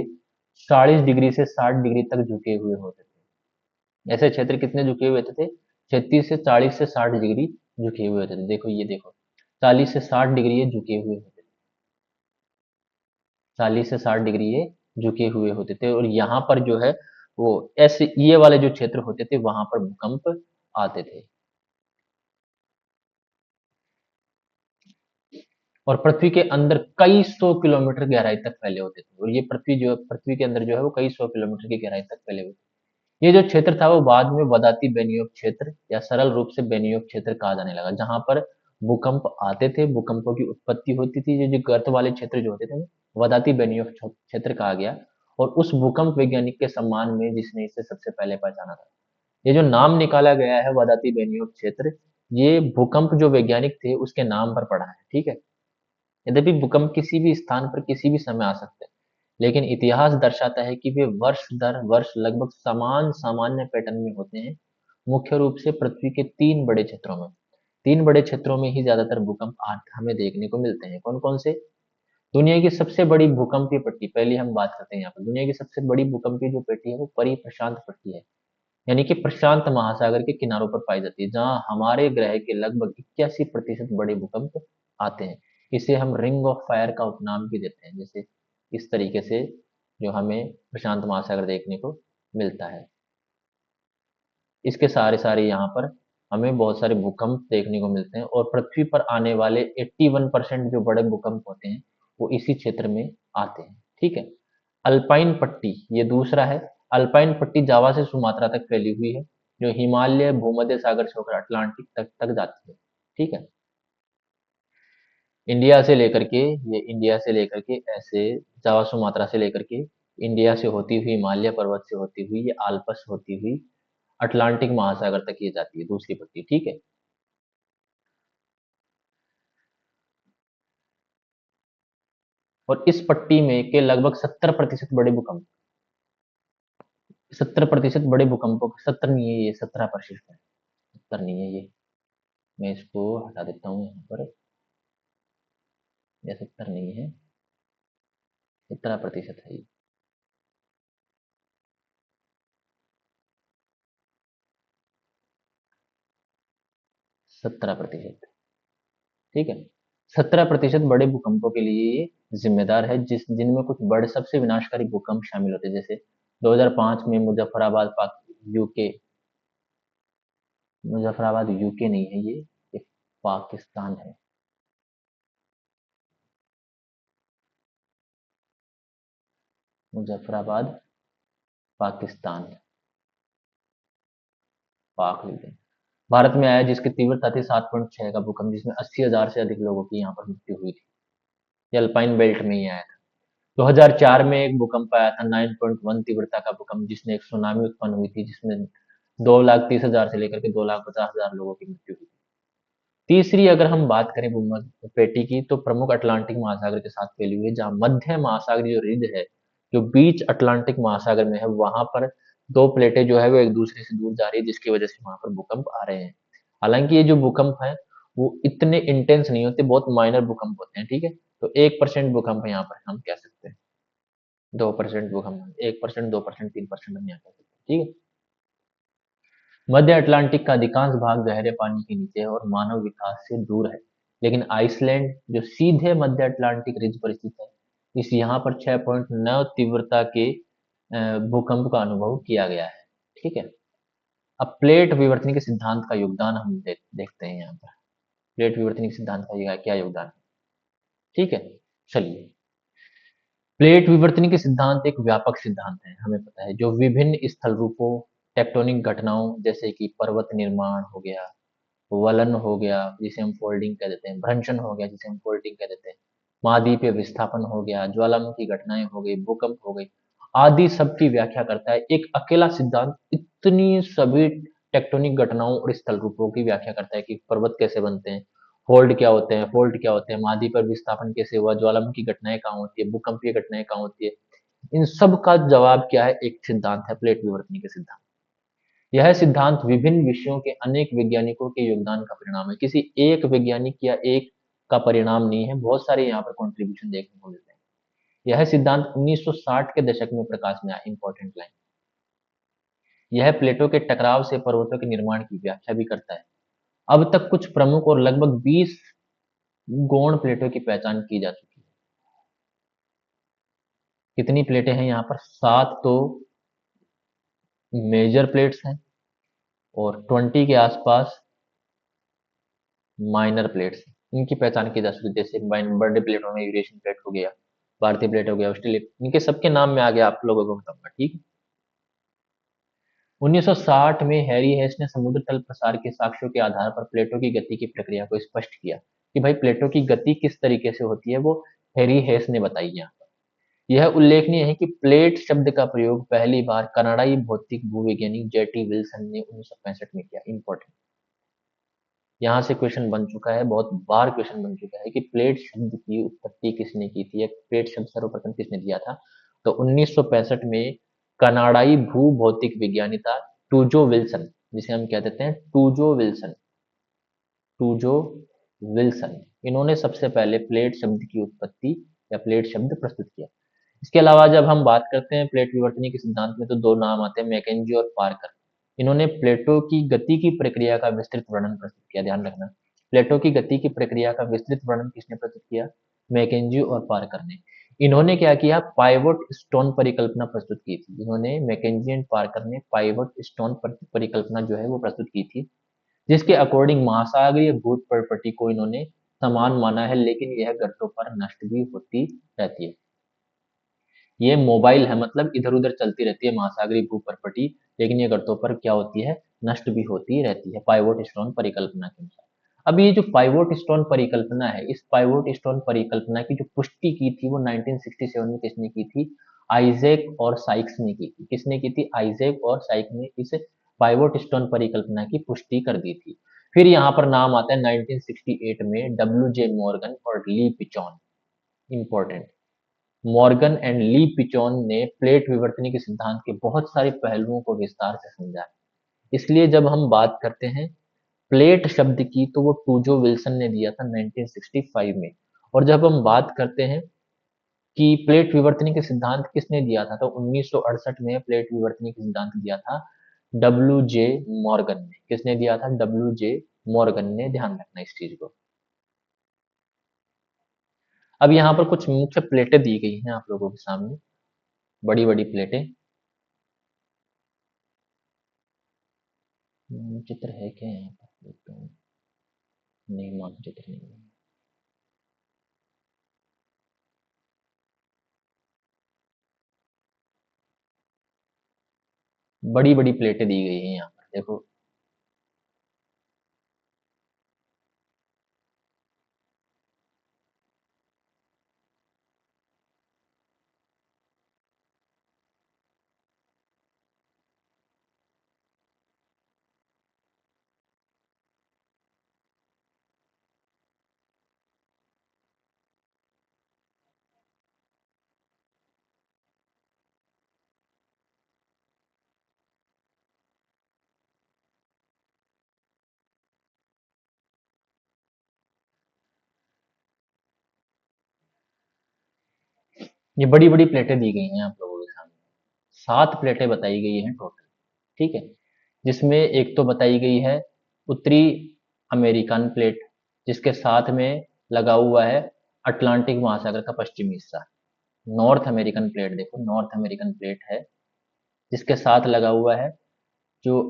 40 डिग्री से 60 डिग्री तक झुके हुए होते थे। ऐसे क्षेत्र कितने झुके हुए होते थे? 36 से 40 से 60 डिग्री झुके हुए होते थे। देखो ये देखो, 40 से 60 डिग्री ये झुके हुए होते थे। 40 से 60 डिग्री ये झुके हुए होते थे, और यहाँ पर जो है वो ऐसे ये वाले जो क्षेत्र होते थे वहां पर भूकंप आते थे। और पृथ्वी के अंदर कई सौ किलोमीटर गहराई तक फैले होते थे, और ये पृथ्वी के अंदर जो है वो कई सौ किलोमीटर की गहराई तक फैले हुए थे। ये जो क्षेत्र था वो बाद में वदाती बेनियोग क्षेत्र, या सरल रूप से बेनियोग क्षेत्र कहा जाने लगा, जहां पर भूकंप आते थे, भूकंपों की उत्पत्ति होती थी। ये जो गर्त वाले क्षेत्र जो होते थे वदाती बेनियोग क्षेत्र कहा गया। और उस भूकंप वैज्ञानिक के सम्मान में जिसने इसे सबसे पहले पहचाना था, ये जो नाम निकाला गया है वदाती बेनियोग क्षेत्र, ये भूकंप जो वैज्ञानिक थे उसके नाम पर पड़ा है। ठीक है। यद्यपि भूकंप किसी भी स्थान पर किसी भी समय आ सकते हैं, लेकिन इतिहास दर्शाता है कि वे वर्ष दर वर्ष लगभग समान सामान्य पैटर्न में होते हैं। मुख्य रूप से पृथ्वी के तीन बड़े क्षेत्रों में ही ज्यादातर भूकंप आज हमें देखने को मिलते हैं। कौन कौन से? दुनिया की सबसे बड़ी भूकंपीय पट्टी, पहले हम बात करते हैं यहाँ पर। दुनिया की सबसे बड़ी भूकंपीय जो पट्टी है वो परिप्रशांत पट्टी है, यानी कि प्रशांत महासागर के किनारों पर पाई जाती है, जहां हमारे ग्रह के लगभग 81% बड़े भूकंप आते हैं। इसे हम रिंग ऑफ फायर का उपनाम भी देते हैं, जैसे इस तरीके से जो हमें प्रशांत महासागर देखने को मिलता है। इसके सारे सारे यहाँ पर हमें बहुत सारे भूकंप देखने को मिलते हैं, और पृथ्वी पर आने वाले 81% जो बड़े भूकंप होते हैं वो इसी क्षेत्र में आते हैं। ठीक है। अल्पाइन पट्टी ये दूसरा है। अल्पाइन पट्टी जावा से सुमात्रा तक फैली हुई है, जो हिमालय भूमध्य सागर से होकर अटलांटिक तक तक जाती है। ठीक है। इंडिया से लेकर के ऐसे जावा सुमात्रा से लेकर के इंडिया से होती हुई, हिमालय पर्वत से होती हुई, ये आल्पस होती हुई अटलांटिक महासागर तक ये जाती है दूसरी पट्टी। ठीक है। और इस पट्टी में के लगभग 70% बड़े भूकंप, 70% बड़े भूकंपों, 70 नहीं है ये, 17% है। 70 नहीं है ये, मैं इसको हटा देता हूँ यहाँ पर। ये 70 नहीं है, 17% है ये। 17%। ठीक है। 17% बड़े भूकंपों के लिए ये जिम्मेदार है, जिनमें कुछ बड़े सबसे विनाशकारी भूकंप शामिल होते हैं, जैसे 2005 में मुजफ्फराबाद पाक यूके, मुजफ्फराबाद यूके नहीं है ये पाकिस्तान है। मुजफ्फराबाद पाकिस्तान, पाक लिख दें। भारत में आया, जिसकी तीव्रता थी 7.6 का भूकंप, जिसमें 80,000 से अधिक लोगों की यहाँ पर मृत्यु हुई थी। ये अल्पाइन बेल्ट में ही आया था। 2004 में एक भूकंप आया था 9.1 तीव्रता का भूकंप, जिसने एक सुनामी उत्पन्न हुई थी, जिसमें 2,30,000 से लेकर के 2,50,000 लोगों की मृत्यु हुई। तीसरी अगर हम बात करें भूमध्य पेटी की, तो प्रमुख अटलांटिक महासागर के साथ फैली हुई है, जहाँ मध्य महासागर जो रिज है, जो बीच अटलांटिक महासागर में है, वहां पर दो प्लेटें जो है वो एक दूसरे से दूर जा रही है, जिसकी वजह से वहां पर भूकंप आ रहे हैं। हालांकि ये जो भूकंप है वो इतने इंटेंस नहीं होते, बहुत माइनर भूकंप होते हैं। ठीक है। तो 1% भूकंप यहाँ पर हम कह सकते हैं, 2% भूकंप, 1%, 2%, 3% हम यहाँ कह सकते हैं। ठीक है। मध्य अटलांटिक का अधिकांश भाग गहरे पानी के नीचे है और मानव विकास से दूर है, लेकिन आइसलैंड जो सीधे मध्य अटलांटिक रिज पर स्थित है, इस यहाँ पर 6.9 तीव्रता के भूकंप का अनुभव किया गया है। ठीक है। अब प्लेट विवर्तन के सिद्धांत का योगदान हम देखते हैं यहाँ पर। प्लेट विवर्तन के सिद्धांत का क्या योगदान है? ठीक है। चलिए, प्लेट विवर्तन के सिद्धांत एक व्यापक सिद्धांत है, हमें पता है, जो विभिन्न स्थल रूपों टेक्टोनिक घटनाओं जैसे कि पर्वत निर्माण हो गया, वलन हो गया जिसे हम फोल्डिंग कह देते हैं, भ्रंशन हो गया जिसे हम फोल्डिंग कह देते हैं, महाद्वीपीय विस्थापन हो गया, ज्वालामुखी घटनाएं हो गई, भूकंप हो गई, आदि सब की व्याख्या करता है एक अकेला सिद्धांत। इतनी सभी टेक्टोनिक घटनाओं और स्थल रूपों की व्याख्या करता है कि पर्वत कैसे बनते हैं, फोल्ड क्या होते हैं, फोल्ड क्या होते हैं, महाद्वीपीय विस्थापन कैसे हुआ, ज्वालामुखी घटनाएं कहाँ होती है, भूकंपीय घटनाएं कहाँ होती है, इन सब का जवाब क्या है, एक सिद्धांत है, प्लेट विवर्तनी के सिद्धांत। यह सिद्धांत विभिन्न विषयों के अनेक वैज्ञानिकों के योगदान का परिणाम है, किसी एक वैज्ञानिक या एक का परिणाम नहीं है, बहुत सारे यहाँ पर कंट्रीब्यूशन देखने को मिलते हैं। यह सिद्धांत 1960 के दशक में प्रकाश में आया। इंपॉर्टेंट लाइन, यह प्लेटों के टकराव से पर्वतों के निर्माण की व्याख्या भी करता है। अब तक कुछ प्रमुख और लगभग 20 गौण प्लेटों की पहचान की जा चुकी है। कितनी प्लेटें हैं यहाँ पर? 7 तो मेजर प्लेट्स हैं और 20 के आसपास माइनर प्लेट्स, इनकी पहचान की जा सकती है। जैसे बड़े प्लेटों में यूरेशियन प्लेट हो गया, भारतीय प्लेट हो गया, ऑस्ट्रेलिया, इनके सबके नाम में आगे आप लोगों को बताऊंगा, ठीक है। 1960 में हैरी हेस ने समुद्र तल प्रसार के साक्ष्यों के आधार पर प्लेटों की गति की प्रक्रिया को स्पष्ट किया कि भाई प्लेटों की गति किस तरीके से होती है, वो हैरी हेस ने बताई यहाँ पर। यह उल्लेखनीय है कि प्लेट शब्द का प्रयोग पहली बार कनाडाई भौतिक भूवैज्ञानिक जेटी विल्सन ने 1965 में किया। इंपॉर्टेंट, यहाँ से क्वेश्चन बन चुका है, बहुत बार क्वेश्चन बन चुका है कि प्लेट शब्द की उत्पत्ति किसने की थी या प्लेट शब्द सर्वप्रथम किसने दिया था। तो 1965 में कनाडाई भू भौतिक विज्ञानिता टूजो विल्सन, जिसे हम कह देते हैं टूजो विल्सन, टूजो विल्सन, इन्होंने सबसे पहले प्लेट शब्द की उत्पत्ति या प्लेट शब्द प्रस्तुत किया। इसके अलावा जब हम बात करते हैं प्लेट विवर्तनी के सिद्धांत में, तो दो नाम आते हैं, मैकेंजी और पार्कर। इन्होंने प्लेटों की गति की प्रक्रिया का विस्तृत वर्णन प्रस्तुत किया। ध्यान रखना, प्लेटों की गति की प्रक्रिया का विस्तृत वर्णन किसने प्रस्तुत किया? मैकेंजी और पार्कर ने। इन्होंने क्या किया? पाइवोट स्टोन परिकल्पना प्रस्तुत की थी। इन्होंने मैकेंजी एंड पार्कर ने पाइवोट स्टोन परिकल्पना जो है वो प्रस्तुत की थी, जिसके अकॉर्डिंग महासागरीय भूत प्रॉपर्टी को इन्होंने समान माना है, लेकिन यह गर्तों पर नष्ट भी होती रहती है। ये मोबाइल है, मतलब इधर उधर चलती रहती है महासागरीय भू प्रॉपर्टी, लेकिन ये गर्तों पर क्या होती है? नष्ट भी होती रहती है, पाइवोट स्टोन परिकल्पना के अनुसार। अब ये जो पाइवोट स्टोन परिकल्पना है, इस पाइवोट स्टोन परिकल्पना की जो पुष्टि की थी वो 1967 में किसने की थी? आइजैक और साइक्स ने की थी। किसने की थी? आइजैक और साइक ने इस पाइवोट स्टोन परिकल्पना की पुष्टि कर दी थी। फिर यहाँ पर नाम आता है 1968 में डब्ल्यू जे मॉर्गन और ली पिचॉन। इंपॉर्टेंट, मॉर्गन एंड ली पिचोन ने प्लेट विवर्तनी के सिद्धांत के बहुत सारे पहलुओं को विस्तार से समझा है। इसलिए जब हम बात करते हैं प्लेट शब्द की, तो वो टूजो विल्सन ने दिया था 1965 में। और जब हम बात करते हैं कि प्लेट विवर्तनी के सिद्धांत किसने दिया था, तो 1968 में प्लेट विवर्तनी के सिद्धांत दिया था डब्ल्यू जे मॉर्गन ने। किसने दिया था? डब्ल्यू जे मॉर्गन ने। ध्यान रखना इस चीज को। अब यहाँ पर कुछ मुख्य प्लेटें दी गई हैं आप लोगों के सामने, बड़ी बड़ी प्लेटें। चित्र है क्या यहाँ पर? तो नहीं, मानचित्र नहीं है। बड़ी बड़ी प्लेटें दी गई हैं यहाँ पर, देखो। ये बड़ी बड़ी प्लेटें दी गई हैं आप लोगों के सामने। 7 प्लेटें बताई गई हैं टोटल, ठीक है। जिसमें एक तो बताई गई है उत्तरी अमेरिकन प्लेट, जिसके साथ में लगा हुआ है अटलांटिक महासागर का पश्चिमी हिस्सा। नॉर्थ अमेरिकन प्लेट, देखो नॉर्थ अमेरिकन प्लेट है, जिसके साथ लगा हुआ है जो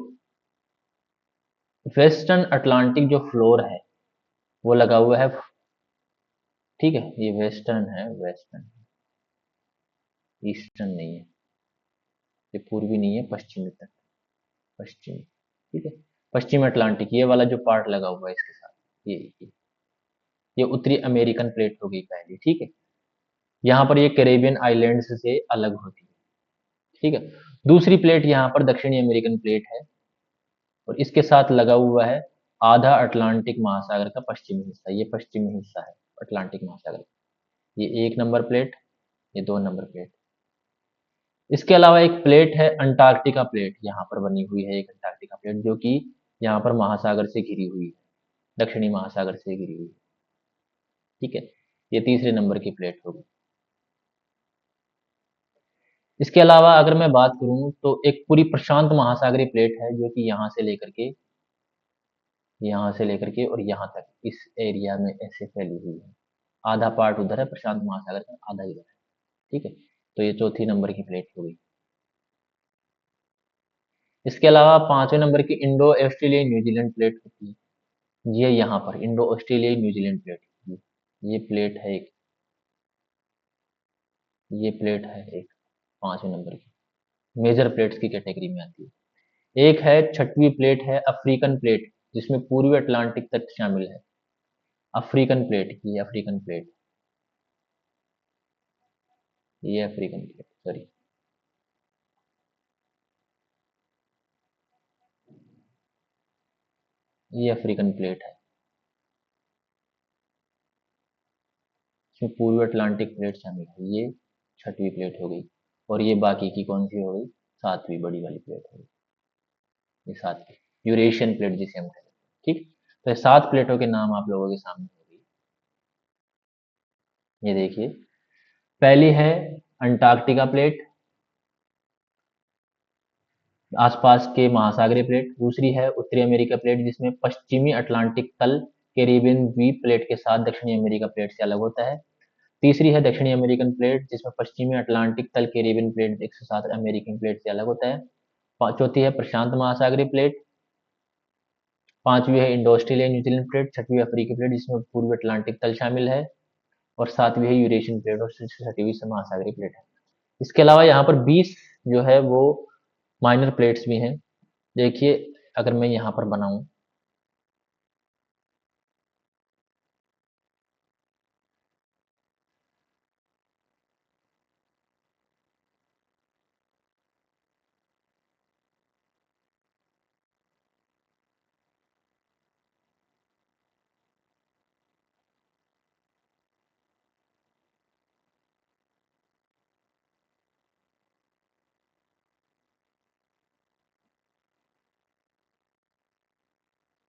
वेस्टर्न अटलांटिक जो फ्लोर है, वो लगा हुआ है, ठीक है। ये वेस्टर्न है, वेस्टर्न, ईस्टर्न नहीं है, ये पूर्वी नहीं है, पश्चिमी तक। पश्चिम, ठीक है। पश्चिम अटलांटिक ये वाला जो पार्ट लगा हुआ है इसके साथ, ये उत्तरी अमेरिकन प्लेट हो गई पहली, ठीक है। यहाँ पर ये कैरेबियन आइलैंड्स से अलग होती है, ठीक है। दूसरी प्लेट यहाँ पर दक्षिणी अमेरिकन प्लेट है, और इसके साथ लगा हुआ है आधा अटलांटिक महासागर का पश्चिमी हिस्सा, ये पश्चिमी हिस्सा है अटलांटिक महासागर का। ये 1 नंबर प्लेट, ये 2 नंबर प्लेट। इसके अलावा एक प्लेट है अंटार्कटिका प्लेट, यहाँ पर बनी हुई है एक अंटार्कटिका प्लेट, जो कि यहाँ पर महासागर से घिरी हुई है, दक्षिणी महासागर से घिरी हुई है, ठीक है। ये तीसरे नंबर की प्लेट होगी। इसके अलावा अगर मैं बात करूं तो एक पूरी प्रशांत महासागरीय प्लेट है, जो कि यहाँ से लेकर के और यहाँ तक इस एरिया में ऐसे फैली हुई है। आधा पार्ट उधर है प्रशांत महासागर का, आधा इधर है, ठीक है। तो ये चौथी नंबर की प्लेट हो गई। इसके अलावा 5वें नंबर की इंडो ऑस्ट्रेलियाई न्यूजीलैंड प्लेट होती है। ये यहाँ पर इंडो ऑस्ट्रेलियाई न्यूजीलैंड प्लेट, ये प्लेट है एक, ये प्लेट है एक 5वें नंबर की, मेजर प्लेट्स की कैटेगरी में आती है। एक है छठवीं प्लेट है अफ्रीकन प्लेट, जिसमें पूर्वी अटलांटिक तट शामिल है। अफ्रीकन प्लेट, ये अफ्रीकन प्लेट, ये अफ्रीकन प्लेट, सॉरी। ये अफ्रीकन प्लेट है, इसमें पूर्वी अटलांटिक प्लेट शामिल है। ये छठवीं प्लेट हो गई, और ये बाकी की कौन सी हो गई, सातवीं बड़ी वाली प्लेट हो गई, ये सातवीं यूरेशियन प्लेट जिसे हम कहते हैं, ठीक। तो ये 7 प्लेटों के नाम आप लोगों के सामने हो गई। ये देखिए, पहली है अंटार्कटिका प्लेट, आसपास के महासागरीय प्लेट। दूसरी है उत्तरी अमेरिका प्लेट, जिसमें पश्चिमी अटलांटिक तल कैरिबियन द्वीप प्लेट के साथ दक्षिणी अमेरिका प्लेट से अलग होता है। तीसरी है दक्षिणी अमेरिकन प्लेट, जिसमें पश्चिमी अटलांटिक तल कैरिबियन प्लेट एक सौ सात अमेरिकन प्लेट से अलग होता है। चौथी है प्रशांत महासागरीय प्लेट। पांचवी है इंडो ऑस्ट्रेलिया न्यूजीलैंड प्लेट। छठवीं अफ्रीकी प्लेट, जिसमें पूर्वी अटलांटिक तल शामिल है। और सातवीं है यूरेशियन प्लेट, और छठवीं महासागरीय प्लेट है। इसके अलावा यहाँ पर 20 जो है वो माइनर प्लेट्स भी हैं। देखिए, अगर मैं यहाँ पर बनाऊं,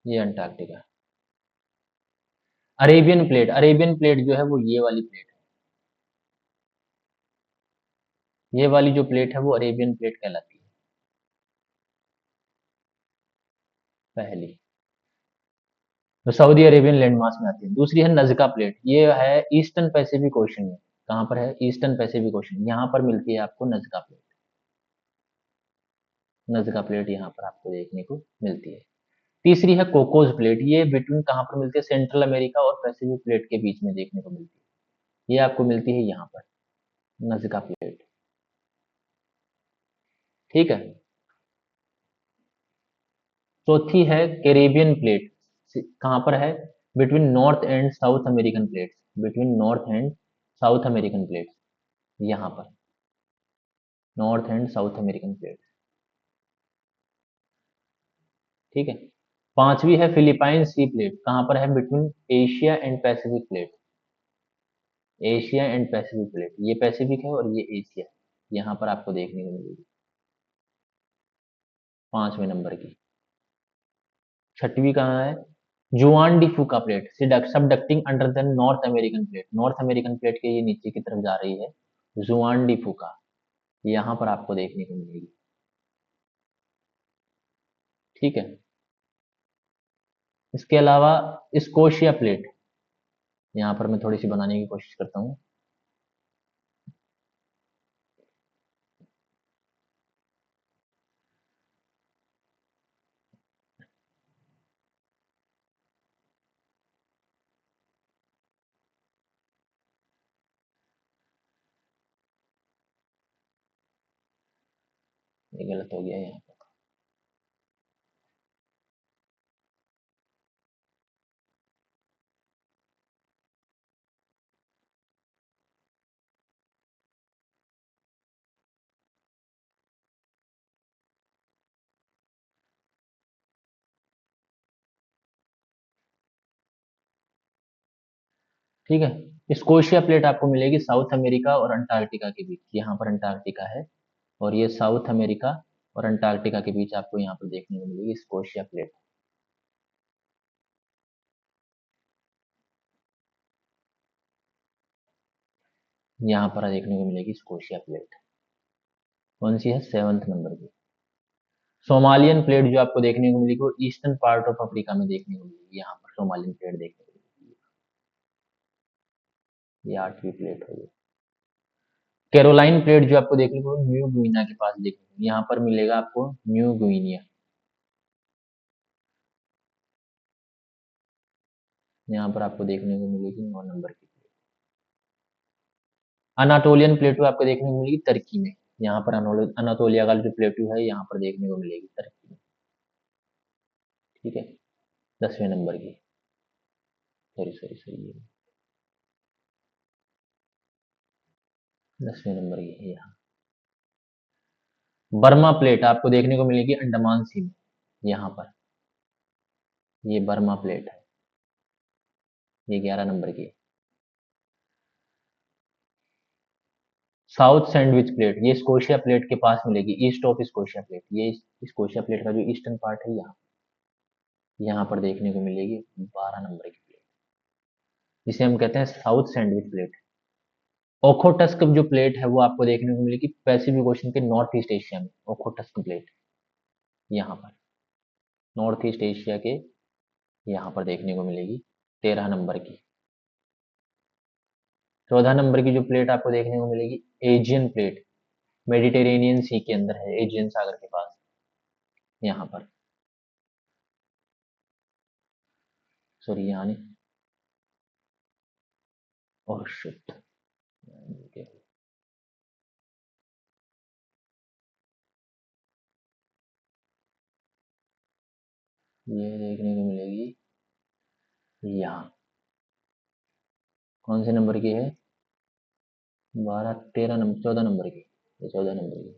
ये अंटार्कटिका। अरेबियन प्लेट जो है वो ये वाली प्लेट है। ये वाली जो प्लेट है वो अरेबियन प्लेट कहलाती है, पहली। तो सऊदी अरेबियन लैंडमास में आती है। दूसरी है नजका प्लेट, ये है ईस्टर्न पैसिफिक ओशन में। कहाँ पर है, ईस्टर्न पैसिफिक ओशन, यहाँ पर मिलती है आपको नजका प्लेट। नजका प्लेट यहाँ पर आपको देखने को मिलती है। तीसरी है कोकोस प्लेट, ये बिटवीन कहाँ पर मिलती है, सेंट्रल अमेरिका और पैसिफिक प्लेट के बीच में देखने को मिलती है। ये आपको मिलती है यहाँ पर, नजका प्लेट, ठीक है। चौथी है कैरेबियन प्लेट, कहाँ पर है, between north and south American plates, between north and south American plates, यहाँ पर north and south American plates, ठीक है। पांचवी है फिलीपाइन सी प्लेट, कहाँ पर है, between Asia and Pacific plate, Asia and Pacific plate, ये पैसिफिक है और ये एशिया, यहाँ पर आपको देखने को मिलेगी 5वें नंबर की। छठवीं कहाँ है, जुआन डी फूका plate, subducting under the north American plate, north American plate के ये नीचे की तरफ जा रही है, जुआन डी फूका, यहाँ पर आपको देखने को मिलेगी, ठीक है। इसके अलावा स्कोशिया प्लेट, यहाँ पर मैं थोड़ी सी बनाने की कोशिश करता हूँ। ये गलत हो गया यहाँ पर, ठीक है। स्कोशिया प्लेट आपको मिलेगी साउथ अमेरिका और अंटार्कटिका के बीच, यहाँ पर अंटार्कटिका है, और ये साउथ अमेरिका और अंटार्कटिका के बीच आपको यहाँ पर देखने को मिलेगी स्कोशिया प्लेट। यहाँ पर देखने को मिलेगी स्कोशिया प्लेट। कौन सी है? 7th नंबर की। सोमालियन प्लेट जो आपको देखने को मिलेगी वो ईस्टर्न पार्ट ऑफ अफ्रीका में देखने को मिलेगी, यहाँ पर सोमालियन प्लेट देखने को मिलेगी। ये 8वीं प्लेट होगी। कैरोलाइन प्लेट जो आपको देखने को न्यू गुइना के पास देखने को, यहाँ पर मिलेगा आपको न्यू गुइनिया, यहाँ पर आपको देखने को मिलेगी 9 नंबर की। अनाटोलियन प्लेटू आपको देखने को मिलेगी तुर्की में, यहाँ पर अनातोलिया का जो प्लेटू है यहाँ पर देखने को मिलेगी तुर्की में। ठीक है, 10वें नंबर की। सॉरी सॉरी सॉरी, ये 10वें नंबर की है यहाँ। बर्मा प्लेट आपको देखने को मिलेगी अंडमान सी में, यहाँ पर ये बर्मा प्लेट है, ये 11 नंबर की है। साउथ सैंडविच प्लेट ये स्कोशिया प्लेट के पास मिलेगी, ईस्ट ऑफ स्कोशिया प्लेट, ये स्कोशिया प्लेट का जो ईस्टर्न पार्ट है यहाँ पर देखने को मिलेगी 12 नंबर की प्लेट, जिसे हम कहते हैं साउथ सैंडविच प्लेट। ओखोटस्क जो प्लेट है वो आपको देखने को मिलेगी पैसिफिक ओशन के नॉर्थ ईस्ट एशिया में, ओखोटस्क प्लेट यहाँ पर नॉर्थ ईस्ट एशिया के यहाँ पर देखने को मिलेगी 13 नंबर की। 14 नंबर की जो प्लेट आपको देखने को मिलेगी एजियन प्लेट, मेडिटेरेनियन सी के अंदर है, एजियन सागर के पास यहाँ पर, सॉरी यहाँ नहीं, और शिट, ये देखने को मिलेगी यहाँ, कौन से नंबर की है? 12 13 नंबर 14 नंबर की, ये 14 नंबर की।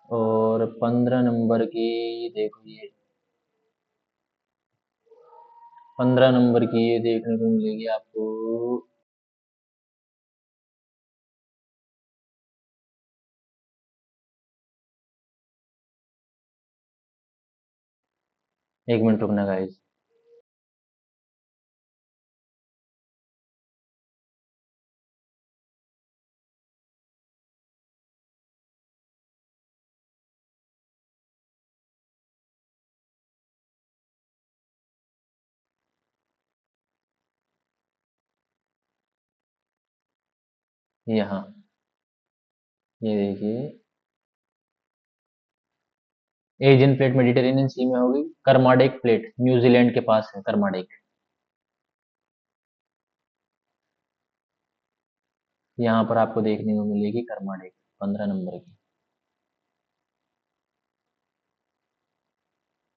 और 15 नंबर की देखो, ये 15 नंबर की ये देखने को मिलेगी आपको, एक मिनट रुकना गाइस। यहाँ ये देखिए, एजियन प्लेट मेडिटेरेनियन सी में होगी। करमाडेक प्लेट न्यूजीलैंड के पास है, करमाडेक, यहाँ पर आपको देखने को मिलेगी करमाडेक, 15 नंबर की।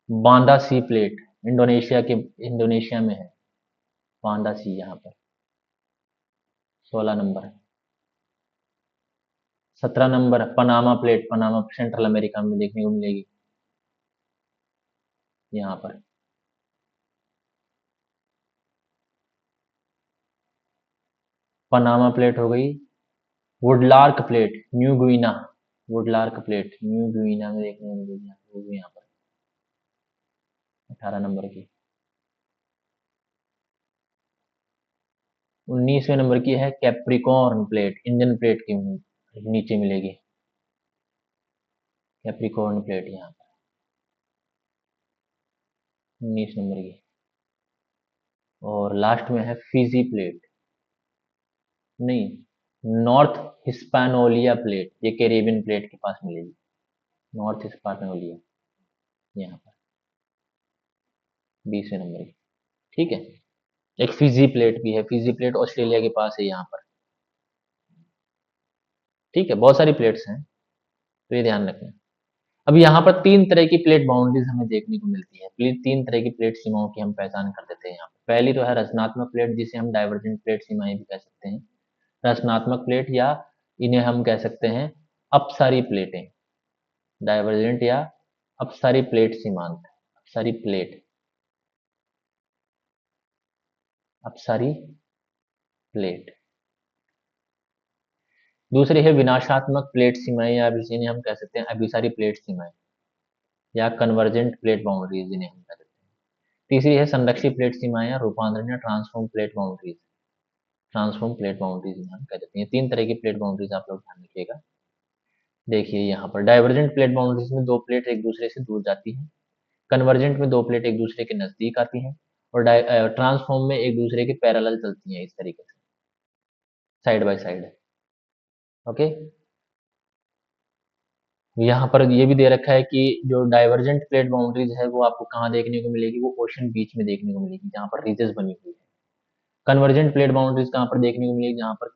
बांदा सी प्लेट इंडोनेशिया में है, बांदा सी यहाँ पर 16 नंबर है। 17 number Panama plate, Panama central America में देखने को मिलेगी, यहाँ पर। पनामा प्लेट हो गई। Woodlark plate New Guinea, Woodlark plate New Guinea में देखने को मिलेगी, यहाँ पर 18 नंबर की। 19वें नंबर की है कैप्रिकॉर्न प्लेट, इंडियन प्लेट के नीचे मिलेगी कैप्रिकॉर्न प्लेट, यहाँ पर 19 नंबर की। और लास्ट में है फिजी प्लेट, नहीं, नॉर्थ हिस्पैनोलिया प्लेट, ये कैरेबियन प्लेट के पास मिलेगी, नॉर्थ हिस्पैनोलिया, यहाँ पर 20वें नंबर की। ठीक है। एक फिजी प्लेट भी है, फिजी प्लेट ऑस्ट्रेलिया के पास है यहाँ पर। ठीक है, बहुत सारी प्लेट्स हैं, तो ये ध्यान रखना। अब यहाँ पर 3 तरह की प्लेट बाउंड्रीज हमें देखने को मिलती है, प्लीज 3 तरह की प्लेट सीमाओं की हम पहचान कर देते हैं यहाँ पर। पहली तो है रचनात्मक प्लेट, जिसे हम डाइवर्जेंट प्लेट सीमाएं भी कह सकते हैं। रचनात्मक प्लेट, या इन्हें हम कह सकते हैं अपसारी प्लेटें, डाइवर्जेंट या अपसारी प्लेट सीमांत, अपसारी प्लेट, अपसारी प्लेट। दूसरी है विनाशात्मक प्लेट सीमाएं, या जिन्हें हम कह सकते हैं अभिसारी प्लेट सीमाएं, या कन्वर्जेंट प्लेट बाउंड्रीज जिन्हें हम कह सकते हैं। तीसरी है संरक्षित प्लेट सीमाएं या रूपांतरण या transform plate boundaries. Transform plate boundaries जिन्हें हम कह देते हैं। तीन तरह की प्लेट बाउंड्रीज आप लोग ध्यान रखिएगा। देखिए यहाँ पर डाइवर्जेंट प्लेट बाउंड्रीज में दो प्लेट एक दूसरे से दूर जाती हैं। कन्वर्जेंट में दो प्लेट एक दूसरे के नजदीक आती हैं। और ट्रांसफॉर्म में एक दूसरे के पैरेलल चलती हैं, इस तरीके से साइड बाय साइड। ओके। यहाँ पर ये भी दे रखा है कि जो डाइवर्जेंट प्लेट बाउंड्रीज है वो आपको कहाँ देखने को मिलेगी, वो ओशन बीच में देखने को मिलेगी जहाँ पर रीजेस बनी हुई है। कन्वर्जेंट प्लेट बाउंड्रीज कहाँ पर देखने को मिलेगी, जहाँ पर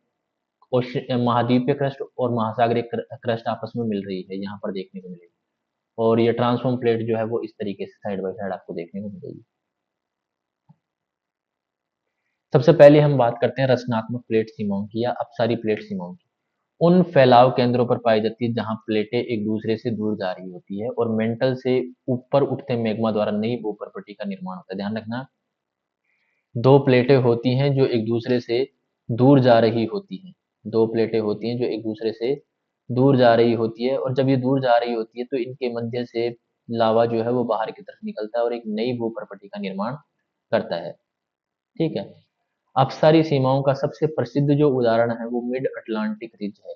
ओशन महाद्वीपीय क्रस्ट और महासागरीय क्रस्ट आपस में मिल रही है, यहाँ पर देखने को मिलेगी। और ये ट्रांसफॉर्म प्लेट जो है वो इस तरीके से साइड बाय साइड आपको देखने को मिलेगी। सबसे पहले हम बात करते हैं रचनात्मक प्लेट सीमाओं की या अपसारी प्लेट सीमाओं की। उन फैलाव केंद्रों पर पाई जाती है जहां प्लेटें एक दूसरे से दूर जा रही होती है और मेंटल से ऊपर उठते मैग्मा द्वारा नई भूप्रपट्टी का निर्माण होता है। ध्यान रखना, दो प्लेटें होती हैं जो एक दूसरे से दूर जा रही होती हैं। दो प्लेटें होती हैं जो एक दूसरे से दूर जा रही होती है, और जब ये दूर जा रही होती है तो इनके मध्य से लावा जो है वो बाहर की तरफ निकलता है और एक नई भूप्रपट्टी का निर्माण करता है। ठीक है। अपसारी सीमाओं का सबसे प्रसिद्ध जो उदाहरण है वो मिड अटलांटिक रिज है,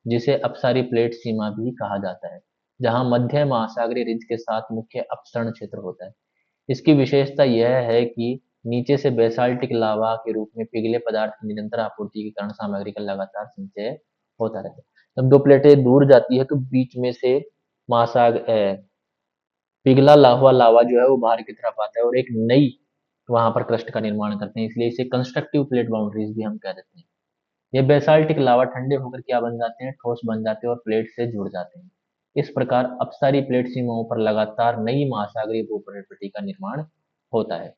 जिसे अपसारी प्लेट सीमा भी कहा जाता है, जहां मध्य महासागरीय रिज के साथ मुख्य अपसरण क्षेत्र होता है। इसकी विशेषता यह है कि नीचे से बेसाल्टिक लावा के रूप में पिघले पदार्थ की निरंतर आपूर्ति के कारण सामग्री का लगातार संचय होता रहता है। जब दो प्लेटें दूर जाती है तो बीच में से महासागर पिघला हुआ लावा जो है वो बाहर की तरफ आता है और एक नई वहां पर क्रस्ट का निर्माण करते हैं, इसलिए इसे कंस्ट्रक्टिव प्लेट बाउंड्रीज भी हम कह देते हैं। ये बेसाल्टिक लावा ठंडे होकर क्या बन जाते हैं, ठोस बन जाते हैं और प्लेट से जुड़ जाते हैं। इस प्रकार अपसारी प्लेट सीमाओं पर लगातार नई महासागरीय भूप्रकृति का निर्माण होता है।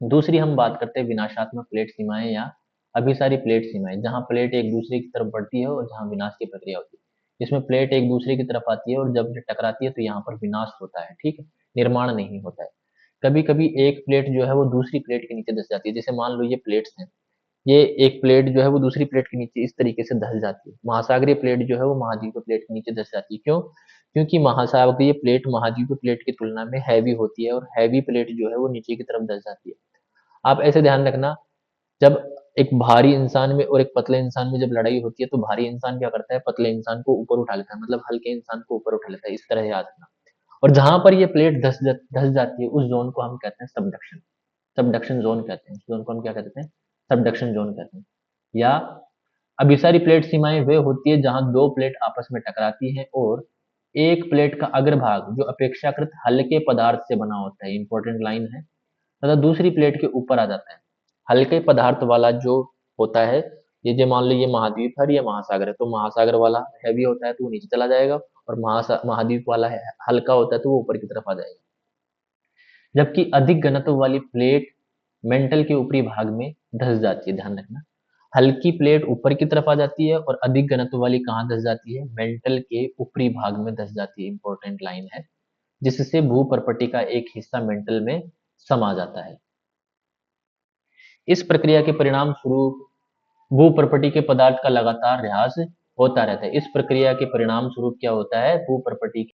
दूसरी हम बात करते हैं विनाशात्मक प्लेट सीमाएं या अभिसारी प्लेट सीमाएं, जहां प्लेट एक दूसरे की तरफ बढ़ती है और जहां विनाश की प्रक्रिया होती है। इसमें प्लेट एक दूसरे की तरफ आती है और जब ये टकराती है तो यहाँ पर विनाश होता है। ठीक है, निर्माण नहीं होता है। कभी कभी एक प्लेट जो है वो दूसरी प्लेट के नीचे धस जाती है। जैसे मान लो ये प्लेट्स हैं, ये एक प्लेट जो है वो दूसरी प्लेट के नीचे इस तरीके से धस जाती है। महासागरीय प्लेट जो है वो महाद्वीपीय प्लेट के नीचे धस जाती है। क्यों? क्योंकि महासागरीय प्लेट महाद्वीपीय प्लेट की तुलना में हैवी होती है और हैवी प्लेट जो है वो नीचे की तरफ धस जाती है। आप ऐसे ध्यान रखना, जब एक भारी इंसान में और एक पतले इंसान में जब लड़ाई होती है तो भारी इंसान क्या करता है, पतले इंसान को ऊपर उठा लेता है, मतलब हल्के इंसान को ऊपर उठा लेता है, इस तरह याद रखना। और जहां पर ये प्लेट धस जाती है उस जोन को हम कहते हैं सबडक्शन। सबडक्शन जोन कहते हैं, उस जोन को हम क्या कहते हैं, सबडक्शन जोन कहते हैं। या अभिसारी प्लेट सीमाएं वे होती है जहां दो प्लेट आपस में टकराती हैं और एक प्लेट का अग्रभाग जो अपेक्षाकृत हल्के पदार्थ से बना होता है, इंपॉर्टेंट लाइन है, तथा दूसरी प्लेट के ऊपर आ जाता है। हल्के पदार्थ वाला जो होता है, ये जो मान लो ये महाद्वीप है और ये महासागर है, तो महासागर वाला हैवी होता है तो वो नीचे चला जाएगा, और महाद्वीप वाला है हल्का होता है तो वो ऊपर की तरफ आ जाएगा। जबकि अधिक घनत्व वाली प्लेट मेंटल के ऊपरी भाग में धंस जाती है। ध्यान रखना, हल्की प्लेट ऊपर की तरफ आ जाती है और अधिक घनत्व वाली कहाँ धंस जाती है, मेंटल के ऊपरी भाग में धंस जाती है। इंपॉर्टेंट लाइन है, जिससे भूपर्पटी का एक हिस्सा मेंटल में समा जाता है। इस प्रक्रिया के परिणाम स्वरूप भूपर्पटी के पदार्थ का लगातार ह्रास होता रहता है। इस प्रक्रिया के परिणाम स्वरूप क्या होता है, भूपर्पटी।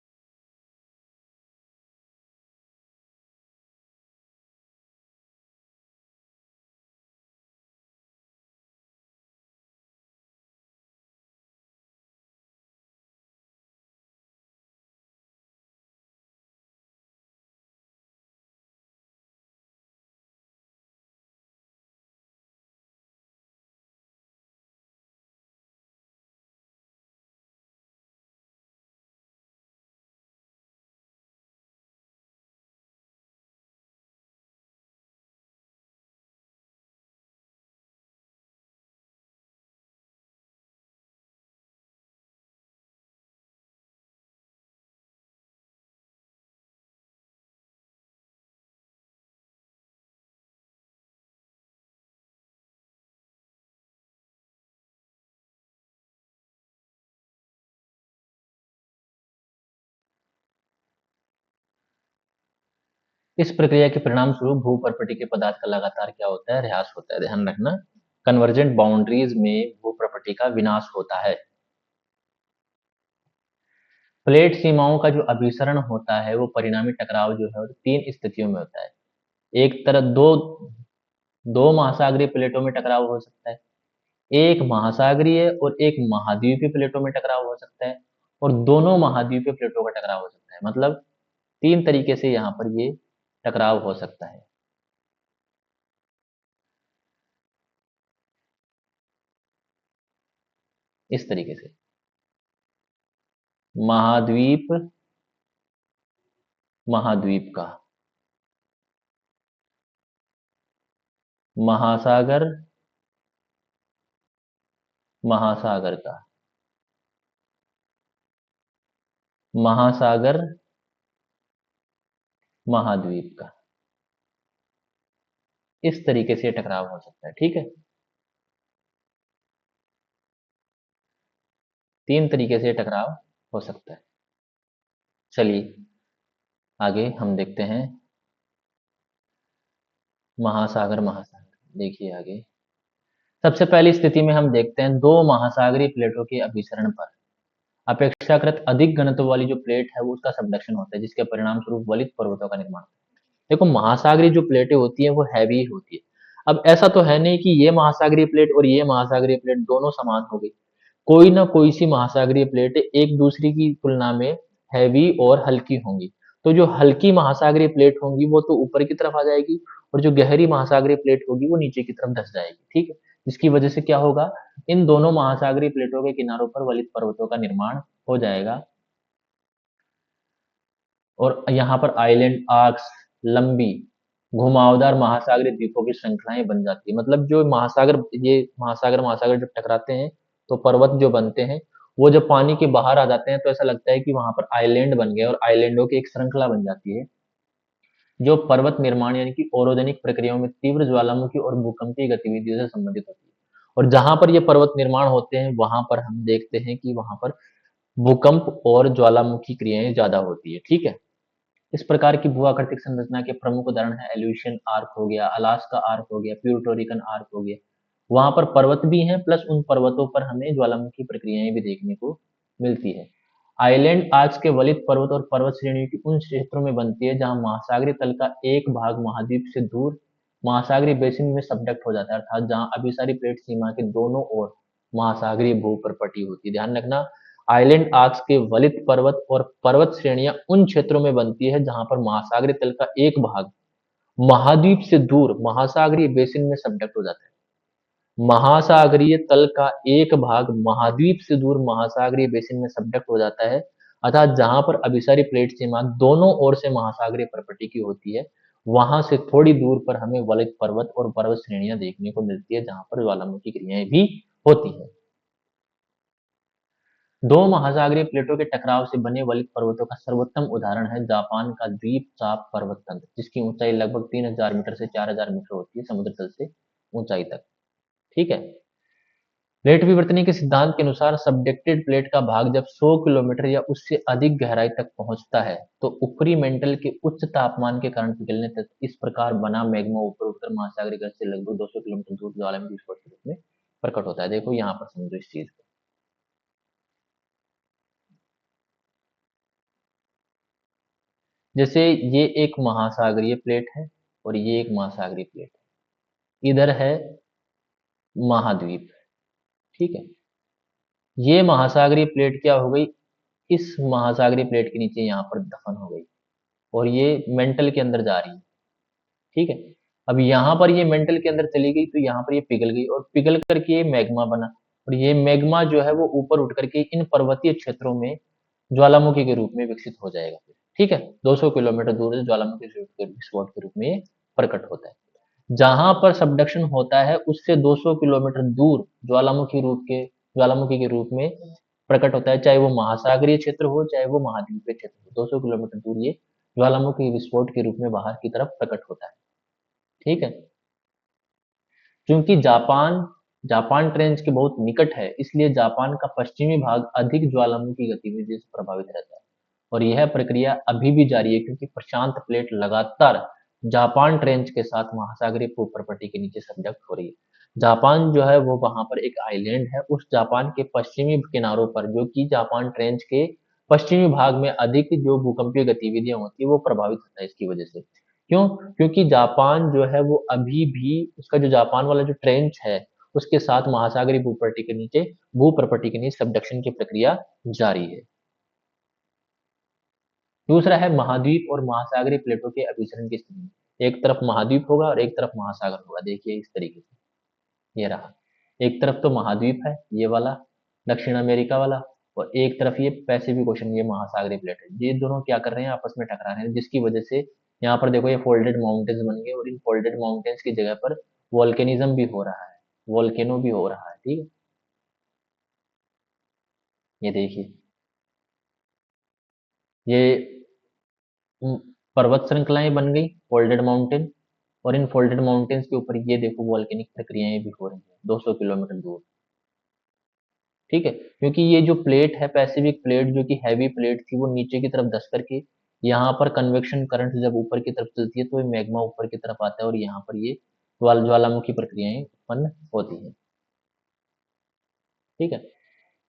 इस प्रक्रिया के परिणाम स्वरूप भूपर्पटी के पदार्थ का लगातार क्या होता है, ह्रास होता है। ध्यान रखना, कन्वर्जेंट बाउंड्रीज में भू प्रॉपर्टी का विनाश होता है। प्लेट सीमाओं का जो अभिसरण होता है वो परिणामी टकराव जो है वो 3 स्थितियों में होता है। एक तरह दो दो महासागरीय प्लेटों में टकराव हो सकता है, एक महासागरीय और एक महाद्वीपीय प्लेटों में टकराव हो सकता है, और दोनों महाद्वीपीय प्लेटों का टकराव हो सकता है। मतलब 3 तरीके से यहाँ पर ये टकराव हो सकता है। इस तरीके से महाद्वीप महाद्वीप का, महासागर महासागर का, महासागर महाद्वीप का, इस तरीके से टकराव हो सकता है। ठीक है, 3 तरीके से टकराव हो सकता है। चलिए आगे हम देखते हैं महासागर महासागर। देखिए आगे, सबसे पहली स्थिति में हम देखते हैं दो महासागरीय प्लेटों के अभिसरण पर अपेक्षाकृत अधिक घनत्व वाली जो प्लेट है वो उसका सबडक्शन होता है, जिसके परिणाम स्वरूप वलित पर्वतों का निर्माण। देखो महासागरीय जो प्लेटें होती हैं वो हैवी होती है। अब ऐसा तो है नहीं कि ये महासागरीय प्लेट और ये महासागरीय प्लेट दोनों समान हो गई। कोई ना कोई सी महासागरीय प्लेटें एक दूसरे की तुलना में हैवी और हल्की होंगी। तो जो हल्की महासागरीय प्लेट होंगी वो तो ऊपर की तरफ आ जाएगी, और जो गहरी महासागरीय प्लेट होगी वो नीचे की तरफ धंस जाएगी। ठीक है, जिसकी वजह से क्या होगा, इन दोनों महासागरीय प्लेटों के किनारों पर वलित पर्वतों का निर्माण हो जाएगा, और यहाँ पर आइलैंड आर्क्स, लंबी घुमावदार महासागरीय द्वीपों की श्रृंखलाएं बन जाती है। मतलब जो महासागर, ये महासागर महासागर जब टकराते हैं तो पर्वत जो बनते हैं वो जब पानी के बाहर आ जाते हैं तो ऐसा लगता है कि वहां पर आइलैंड बन गए, और आइलैंडों की एक श्रृंखला बन जाती है जो पर्वत निर्माण यानी कि ओरोजेनिक प्रक्रियाओं में तीव्र ज्वालामुखी और भूकंपीय गतिविधियों से संबंधित होती है। और जहां पर ये पर्वत निर्माण होते हैं वहां पर हम देखते हैं कि वहां पर भूकंप और ज्वालामुखी क्रियाएं ज्यादा होती है। ठीक है, इस प्रकार की भू-आकृतिक संरचना के प्रमुख उदाहरण है एल्यूशियन आर्क हो गया, अलास्का आर्क हो गया, प्यूर्टो रिकन आर्क हो गया। वहां पर पर्वत भी हैं, प्लस उन पर्वतों पर हमें ज्वालामुखी प्रक्रियाएं भी देखने को मिलती है। आइलैंड आर्क्स के वलित पर्वत और पर्वत श्रेणी की उन क्षेत्रों में बनती है जहां महासागरीय तल का एक भाग महाद्वीप से दूर महासागरीय बेसिन में सबडक्ट हो जाता है, अर्थात जहां अभिसारी प्लेट सीमा के दोनों ओर महासागरीय भू प्रपटी होती है। ध्यान रखना, आइलैंड आर्क्स के वलित पर्वत और पर्वत श्रेणियां उन क्षेत्रों में बनती है जहां पर महासागरीय तल का एक भाग महाद्वीप से दूर महासागरीय बेसिन में सबडक्ट हो जाता है। महासागरीय तल का एक भाग महाद्वीप से दूर महासागरीय बेसिन में सबडक्ट हो जाता है, अर्थात जहां पर अभिसारी प्लेट सीमा दोनों ओर से महासागरीय प्रपटी की होती है, वहां से थोड़ी दूर पर हमें वलित पर्वत और पर्वत श्रेणियां देखने को मिलती है जहां पर ज्वालामुखी क्रियाएं भी होती है। दो महासागरीय प्लेटों के टकराव से बने वलित पर्वतों का सर्वोत्तम उदाहरण है जापान का द्वीप चाप पर्वत तंत्र, जिसकी ऊंचाई लगभग 3000 मीटर से 4000 मीटर होती है समुद्र तल से ऊंचाई तक। ठीक है, प्लेट विवर्तनी के सिद्धांत के अनुसार सबडक्टेड प्लेट का भाग जब 100 किलोमीटर या उससे अधिक गहराई तक पहुंचता है तो ऊपरी मेंटल के उच्च तापमान के कारण पिघलने तक इस प्रकार बना मैग्मा ऊपर उठकर महासागरीय गैस से लगभग 200 किलोमीटर दूर ज्वालामुखी विस्फोट के रूप में प्रकट होता है। देखो यहाँ पर समझो इस चीज को। जैसे ये एक महासागरीय प्लेट है और ये एक महासागरीय प्लेट है, इधर है महाद्वीप। ठीक है, ये महासागरीय प्लेट क्या हो गई, इस महासागरीय प्लेट के नीचे यहाँ पर दफन हो गई, और ये मेंटल के अंदर जा रही है। ठीक है, अब यहाँ पर ये मेंटल के अंदर चली गई तो यहाँ पर ये पिघल गई, और पिघल करके ये मैग्मा बना, और ये मैग्मा जो है वो ऊपर उठ करके इन पर्वतीय क्षेत्रों में ज्वालामुखी के रूप में विकसित हो जाएगा। ठीक है, 200 किलोमीटर दूर से ज्वालामुखी विस्फोट के रूप में प्रकट होता है। जहां पर सबडक्शन होता है उससे 200 किलोमीटर दूर ज्वालामुखी के रूप में प्रकट होता है, चाहे वो महासागरीय क्षेत्र हो चाहे वो महाद्वीपीय क्षेत्र हो, 200 किलोमीटर दूर ये ज्वालामुखी विस्फोट के रूप में बाहर की तरफ प्रकट होता है। ठीक है, क्योंकि जापान जापान ट्रेंच के बहुत निकट है, इसलिए जापान का पश्चिमी भाग अधिक ज्वालामुखी गतिविधि से प्रभावित रहता है, और यह प्रक्रिया अभी भी जारी है क्योंकि प्रशांत प्लेट लगातार जापान ट्रेंच के साथ महासागरीय भूप्रपट्टी के नीचे सबडक्ट हो रही है। जापान जो है वो वहां पर एक आइलैंड है, उस जापान के पश्चिमी किनारों पर, जो कि जापान ट्रेंच के पश्चिमी भाग में अधिक जो भूकंपीय गतिविधियां होती है वो प्रभावित होता है इसकी वजह से। क्यों? क्योंकि जापान जो है वो अभी भी, उसका जो जापान वाला जो ट्रेंच है उसके साथ महासागरीय भूप्रपट्टी के नीचे सबडक्शन की प्रक्रिया जारी है। दूसरा है महाद्वीप और महासागरीय प्लेटों के अभिसरण की स्थिति। एक तरफ महाद्वीप होगा और एक तरफ महासागर होगा, देखिए इस तरीके से, ये रहा। एक तरफ तो महाद्वीप है ये वाला, दक्षिण अमेरिका वाला, और एक तरफ ये पैसिफिक ओशन, ये महासागरीय प्लेट है। ये दोनों क्या कर रहे हैं, आपस में टकरा रहे हैं, जिसकी वजह से यहाँ पर देखो ये फोल्डेड माउंटेन्स बन गए, और इन फोल्डेड माउंटेन्स की जगह पर वोल्केनिज्म भी हो रहा है, वोल्केनो भी हो रहा है। ठीक है, ये देखिए, ये उम, पर्वत श्रृंखलाएं बन गई, फोल्डेड माउंटेन, और इन फोल्डेड माउंटेन्स के ऊपर ये देखो वॉल्केनिक प्रक्रियाएं भी हो रही हैं 200 किलोमीटर दूर। ठीक है, क्योंकि ये जो प्लेट है पैसिफिक प्लेट, जो कि हैवी प्लेट थी, वो नीचे की तरफ धस करके यहाँ पर कन्वेक्शन करंट जब ऊपर की तरफ चलती है तो ये मैग्मा ऊपर की तरफ आता है, और यहाँ पर ये ज्वालामुखी प्रक्रियाएं उत्पन्न होती हैं। ठीक है,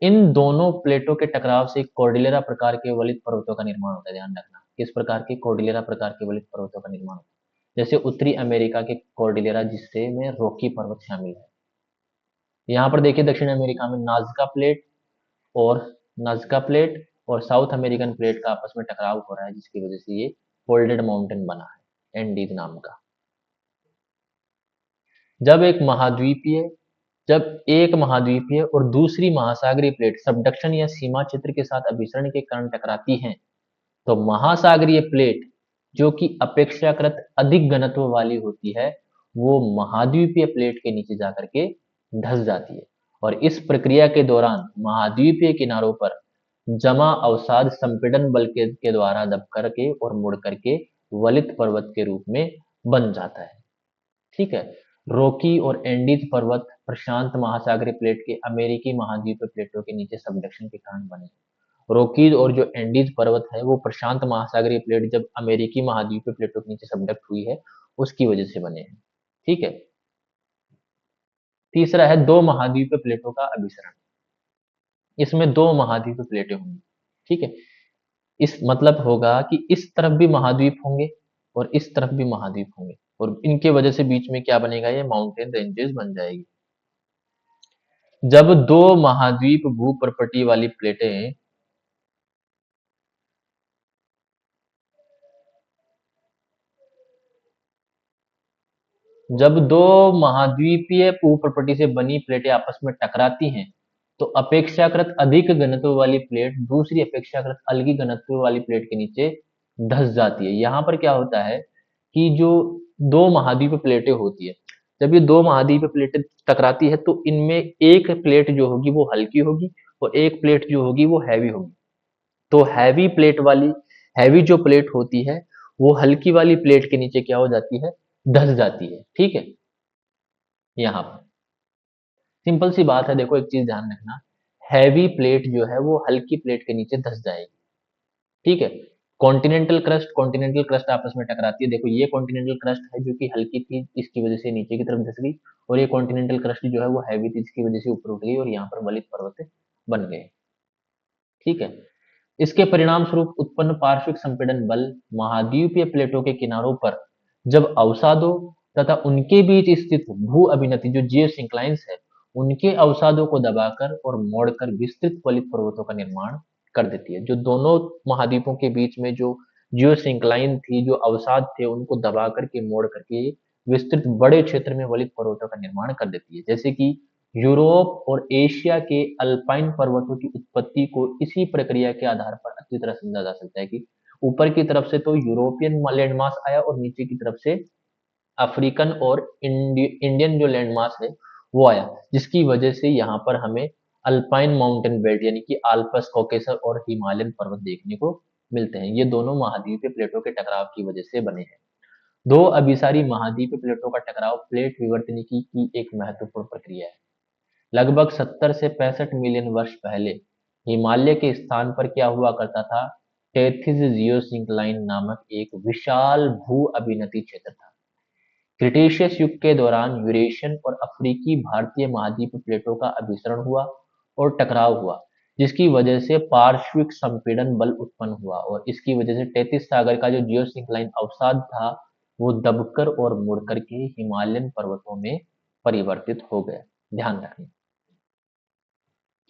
इन दोनों प्लेटों के टकराव से कॉर्डिलेरा प्रकार के वलित पर्वतों का निर्माण होता है। ध्यान रखना, किस प्रकार के, कॉर्डिलेरा प्रकार के वलित पर्वतों का निर्माण होता है। जैसे उत्तरी अमेरिका के कॉर्डिलेरा, जिससे में रॉकी पर्वत शामिल है। यहाँ पर देखिए दक्षिण अमेरिका में और नाजका प्लेट और साउथ अमेरिकन प्लेट का आपस में टकराव हो रहा है, जिसकी वजह से ये फोल्डेड माउंटेन बना है, एंडीज नाम का। जब एक महाद्वीपीय जब एक महाद्वीपीय और दूसरी महासागरीय प्लेट सबडक्शन या सीमा क्षेत्र के साथ अभिसरण के कारण टकराती हैं, तो महासागरीय प्लेट, जो कि अपेक्षाकृत अधिक घनत्व वाली होती है, वो महाद्वीपीय प्लेट के नीचे जाकर के धंस जाती है, और इस प्रक्रिया के दौरान महाद्वीपीय किनारों पर जमा अवसाद संपीड़न बल के द्वारा दब करके और मुड़ करके वलित पर्वत के रूप में बन जाता है। ठीक है, रॉकी और एंडीज पर्वत प्रशांत महासागरीय प्लेट के अमेरिकी महाद्वीपीय प्लेटों के नीचे सबडक्शन के कारण बने। रॉकीज और जो एंडीज पर्वत है वो प्रशांत महासागरीय प्लेट जब अमेरिकी महाद्वीपीय प्लेटों के नीचे सबडक्ट हुई है उसकी वजह से बने हैं। ठीक है, तीसरा है दो महाद्वीपीय प्लेटों का अभिसरण। इसमें दो महाद्वीपीय प्लेटें होंगी। ठीक है, इस मतलब होगा कि इस तरफ भी महाद्वीप होंगे और इस तरफ भी महाद्वीप होंगे, और इनके वजह से बीच में क्या बनेगा, ये माउंटेन रेंजेस बन जाएगी। जब दो महाद्वीप भूप्रपटी वाली प्लेटें जब दो महाद्वीपीय भूप्रपटी से बनी प्लेटें आपस में टकराती हैं, तो अपेक्षाकृत अधिक घनत्व वाली प्लेट दूसरी अपेक्षाकृत अलगी घनत्व वाली प्लेट के नीचे धंस जाती है। यहाँ पर क्या होता है कि जो दो महाद्वीपीय प्लेटें होती है, जब ये दो महाद्वीपीय प्लेटें टकराती है तो इनमें एक प्लेट जो होगी वो हल्की होगी और एक प्लेट जो होगी वो हैवी होगी। तो हैवी जो प्लेट होती है वो हल्की वाली प्लेट के नीचे क्या हो जाती है, धंस जाती है। ठीक है, यहाँ पर सिंपल सी बात है, देखो एक चीज ध्यान रखना, हैवी प्लेट जो है वो हल्की प्लेट के नीचे धंस जाएगी। ठीक है, कॉन्टिनेंटल क्रस्ट आपस में टकराती है। देखो ये कॉन्टिनेंटल क्रस्ट है जो कि हल्की थी, इसकी वजह से नीचे की तरफ धंस गई, और ये कॉन्टिनेंटल क्रस्ट जो है वो हैवी थी, इसकी वजह से ऊपर उठ गई और यहाँ पर वलित पर्वत बन गए। ठीक है, इसके परिणाम स्वरूप उत्पन्न पार्श्विक संपीड़न बल महाद्वीपीय प्लेटों के किनारों पर जब अवसादों तथा उनके बीच स्थित भू अभिनति जो जियोसिंक्लाइंस है, उनके अवसादों को दबाकर और मोड़कर विस्तृत वलित पर्वतों का निर्माण कर देती है। जो दोनों महाद्वीपों के बीच में जो जियोसिंक्लाइन थी, जो अवसाद थे, उनको दबा करके मोड़ करके विस्तृत बड़े क्षेत्र में वलित पर्वतों का निर्माण कर देती है। जैसे कि यूरोप और एशिया के अल्पाइन पर्वतों की उत्पत्ति को इसी प्रक्रिया के आधार पर अच्छी तरह समझा जा सकता है कि ऊपर की तरफ से तो यूरोपियन लैंड मास आया और नीचे की तरफ से अफ्रीकन और इंडियन जो लैंड मास है वो आया, जिसकी वजह से यहाँ पर हमें अल्पाइन माउंटेन बेल्ट यानी कि आल्पस, कॉकेसस और हिमालयन पर्वत देखने को मिलते हैं। ये दोनों महाद्वीपीय प्लेटों के टकराव की वजह से बने हैं। दो अभिसारी महाद्वीपीय प्लेटों का टकराव प्लेट विवर्तनिकी की एक महत्वपूर्ण प्रक्रिया है। लगभग 70 से 65 मिलियन वर्ष पहले हिमालय के स्थान पर क्या हुआ करता था, टेथिस जियोसिंक्लाइन नामक एक विशाल भू अभिनति क्षेत्र था। क्रिटेशियस युग के दौरान यूरेशियन और अफ्रीकी भारतीय महाद्वीप प्लेटों का अभिसरण हुआ और टकराव हुआ, जिसकी वजह से पार्श्विक संपीड़न बल उत्पन्न हुआ और इसकी वजह से 33 सागर का जो जियोसिंक्लाइन अवसाद था वो दबकर और मुड़कर के हिमालयन पर्वतों में परिवर्तित हो गया। ध्यान रखना।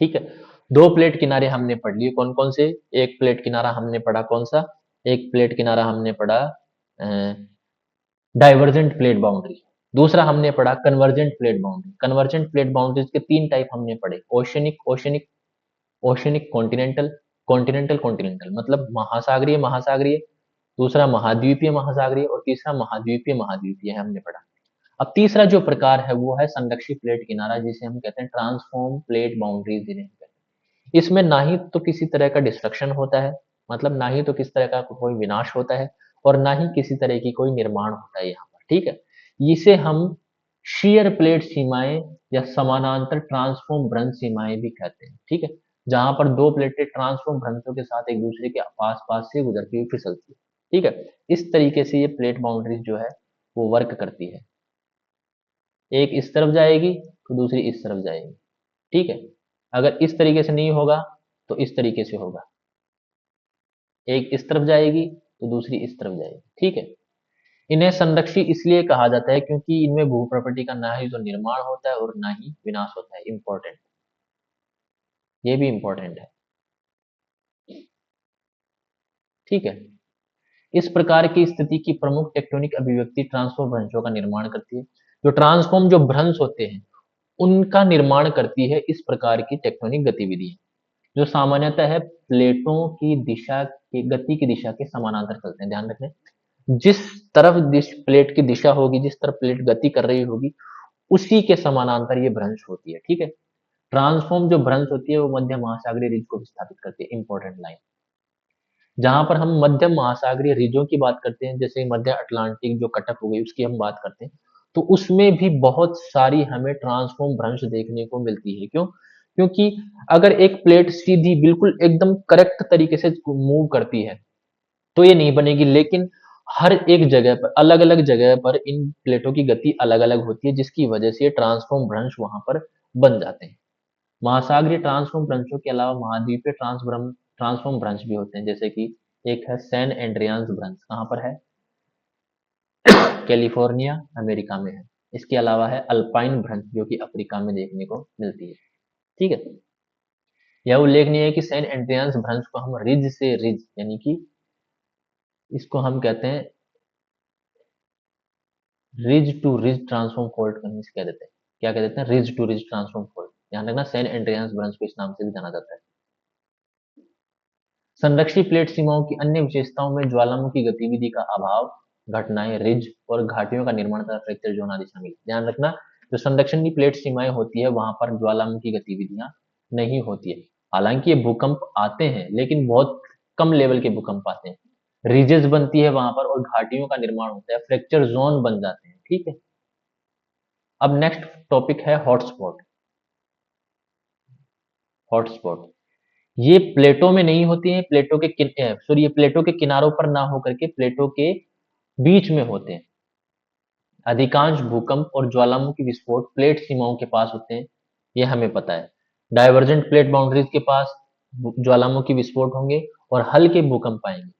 ठीक है, दो प्लेट किनारे हमने पढ़ लिए, कौन कौन से? एक प्लेट किनारा हमने पढ़ा कौन सा? एक प्लेट किनारा हमने पढ़ा डाइवर्जेंट प्लेट बाउंड्री। दूसरा हमने पढ़ा convergent plate boundary. Convergent plate boundaries के तीन टाइप हमने पढ़े, oceanic oceanic oceanic continental, continental continental मतलब महासागरीय महासागरीय, दूसरा महाद्वीपीय महासागरीय और तीसरा महाद्वीपीय महाद्वीपीय है, हमने पढ़ा। अब तीसरा जो प्रकार है वो है संरक्षित प्लेट किनारा, जिसे हम कहते हैं ट्रांसफॉर्म प्लेट बाउंड्रीज जिन्हें हम कहते हैं। इसमें ना ही तो किसी तरह का डिस्ट्रक्शन होता है, मतलब ना ही तो किसी तरह का कोई विनाश होता है और ना ही किसी तरह की कोई निर्माण होता है यहाँ पर। ठीक है, इसे हम शेयर प्लेट सीमाएं या समानांतर ट्रांसफॉर्म भ्रंश सीमाएं भी कहते हैं। ठीक है, जहां पर दो प्लेटें ट्रांसफॉर्म भ्रंशों के साथ एक दूसरे के पास पास से गुजरती हुई फिसलती है। ठीक है, इस तरीके से ये प्लेट बाउंड्रीज जो है वो वर्क करती है। एक इस तरफ जाएगी तो दूसरी इस तरफ जाएगी। ठीक है, अगर इस तरीके से नहीं होगा तो इस तरीके से होगा, एक इस तरफ जाएगी तो दूसरी इस तरफ जाएगी। ठीक है, इन्हें संरक्षी इसलिए कहा जाता है क्योंकि इनमें भू प्रॉपर्टी का ना ही तो निर्माण होता है और ना ही विनाश होता है। इंपॉर्टेंट, ये भी इंपॉर्टेंट है। ठीक है, इस प्रकार की स्थिति की प्रमुख टेक्टोनिक अभिव्यक्ति ट्रांसफॉर्म भ्रंशों का निर्माण करती है। जो ट्रांसफॉर्म जो भ्रंश होते हैं उनका निर्माण करती है इस प्रकार की टेक्टोनिक गतिविधि, जो सामान्यतः है प्लेटों की दिशा की गति की दिशा के समानांतर चलते हैं। ध्यान रखें, जिस तरफ प्लेट की दिशा होगी, जिस तरफ प्लेट गति कर रही होगी उसी के समानांतर ये भ्रंश होती है। ठीक है, ट्रांसफॉर्म जो भ्रंश होती है वो मध्य महासागरीय रिज को विस्थापित करती है। इंपॉर्टेंट लाइन, जहां पर हम मध्य महासागरीय रिजों की बात करते हैं, जैसे मध्य अटलांटिक जो कटक हो गई उसकी हम बात करते हैं, तो उसमें भी बहुत सारी हमें ट्रांसफॉर्म भ्रंश देखने को मिलती है। क्यों? क्योंकि अगर एक प्लेट सीधी बिल्कुल एकदम करेक्ट तरीके से मूव करती है तो ये नहीं बनेगी, लेकिन हर एक जगह पर अलग अलग जगह पर इन प्लेटों की गति अलग अलग होती है, जिसकी वजह से ये ट्रांसफॉर्म भ्रंश वहां पर बन जाते हैं। महासागरीय ट्रांसफॉर्म भ्रंशों के अलावा महाद्वीपीय ट्रांसफॉर्म भ्रंश भी होते हैं, जैसे कि एक है सैन एंड्रियान्स भ्रंश, कहाँ पर है? कैलिफोर्निया अमेरिका में है। इसके अलावा है अल्पाइन भ्रंश जो कि अफ्रीका में देखने को मिलती है। ठीक है, यह उल्लेखनीय है कि सैन एंड्रियान्स भ्रंश को हम रिज से रिज यानी कि इसको हम कहते हैं ridge to ridge transform fault कह देते हैं। क्या कह देते हैं? Ridge to ridge transform fault. ध्यान रखना, सैन एंड्रियान्स भ्रंश को इस नाम से भी जाना जाता है। संरक्षी प्लेट सीमाओं की अन्य विशेषताओं में ज्वालामुखी गतिविधि का अभाव, घटनाएं, रिज और घाटियों का निर्माण तथा फ्रैक्चर जोन आदि शामिल है। ध्यान रखना, जो संरक्षण की प्लेट सीमाएं होती है वहां पर ज्वालामुखी गतिविधियां नहीं होती है। हालांकि ये भूकंप आते हैं लेकिन बहुत कम लेवल के भूकंप आते हैं, रिजेस बनती है वहां पर और घाटियों का निर्माण होता है, फ्रैक्चर जोन बन जाते हैं। ठीक है, अब नेक्स्ट टॉपिक है हॉटस्पॉट। हॉटस्पॉट ये प्लेटों में नहीं होती हैं, प्लेटों के सॉरी ये प्लेटों के किनारों पर ना होकर के प्लेटों के बीच में होते हैं। अधिकांश भूकंप और ज्वालामुखी विस्फोट प्लेट सीमाओं के पास होते हैं, ये हमें पता है। डाइवर्जेंट प्लेट बाउंड्रीज के पास ज्वालामुखी विस्फोट होंगे और हल्के भूकंप आएंगे।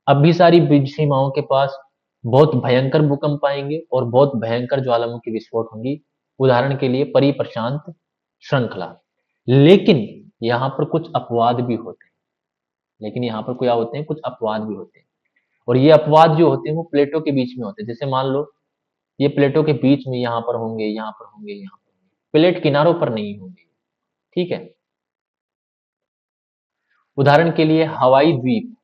अभिसारी बीज सीमाओं के पास बहुत भयंकर भूकंप आएंगे और बहुत भयंकर ज्वालामुखी विस्फोट होंगी। उदाहरण के लिए परी प्रशांत श्रृंखला। लेकिन यहाँ पर कुछ अपवाद भी होते हैं, लेकिन यहाँ पर क्या होते हैं? कुछ अपवाद भी होते हैं, और ये अपवाद जो होते हैं वो प्लेटों के बीच में होते हैं। जैसे मान लो ये प्लेटों के बीच में यहाँ पर होंगे, यहाँ पर होंगे, यहाँ पर होंगे, प्लेट किनारों पर नहीं होंगे। ठीक है, उदाहरण के लिए हवाई द्वीप,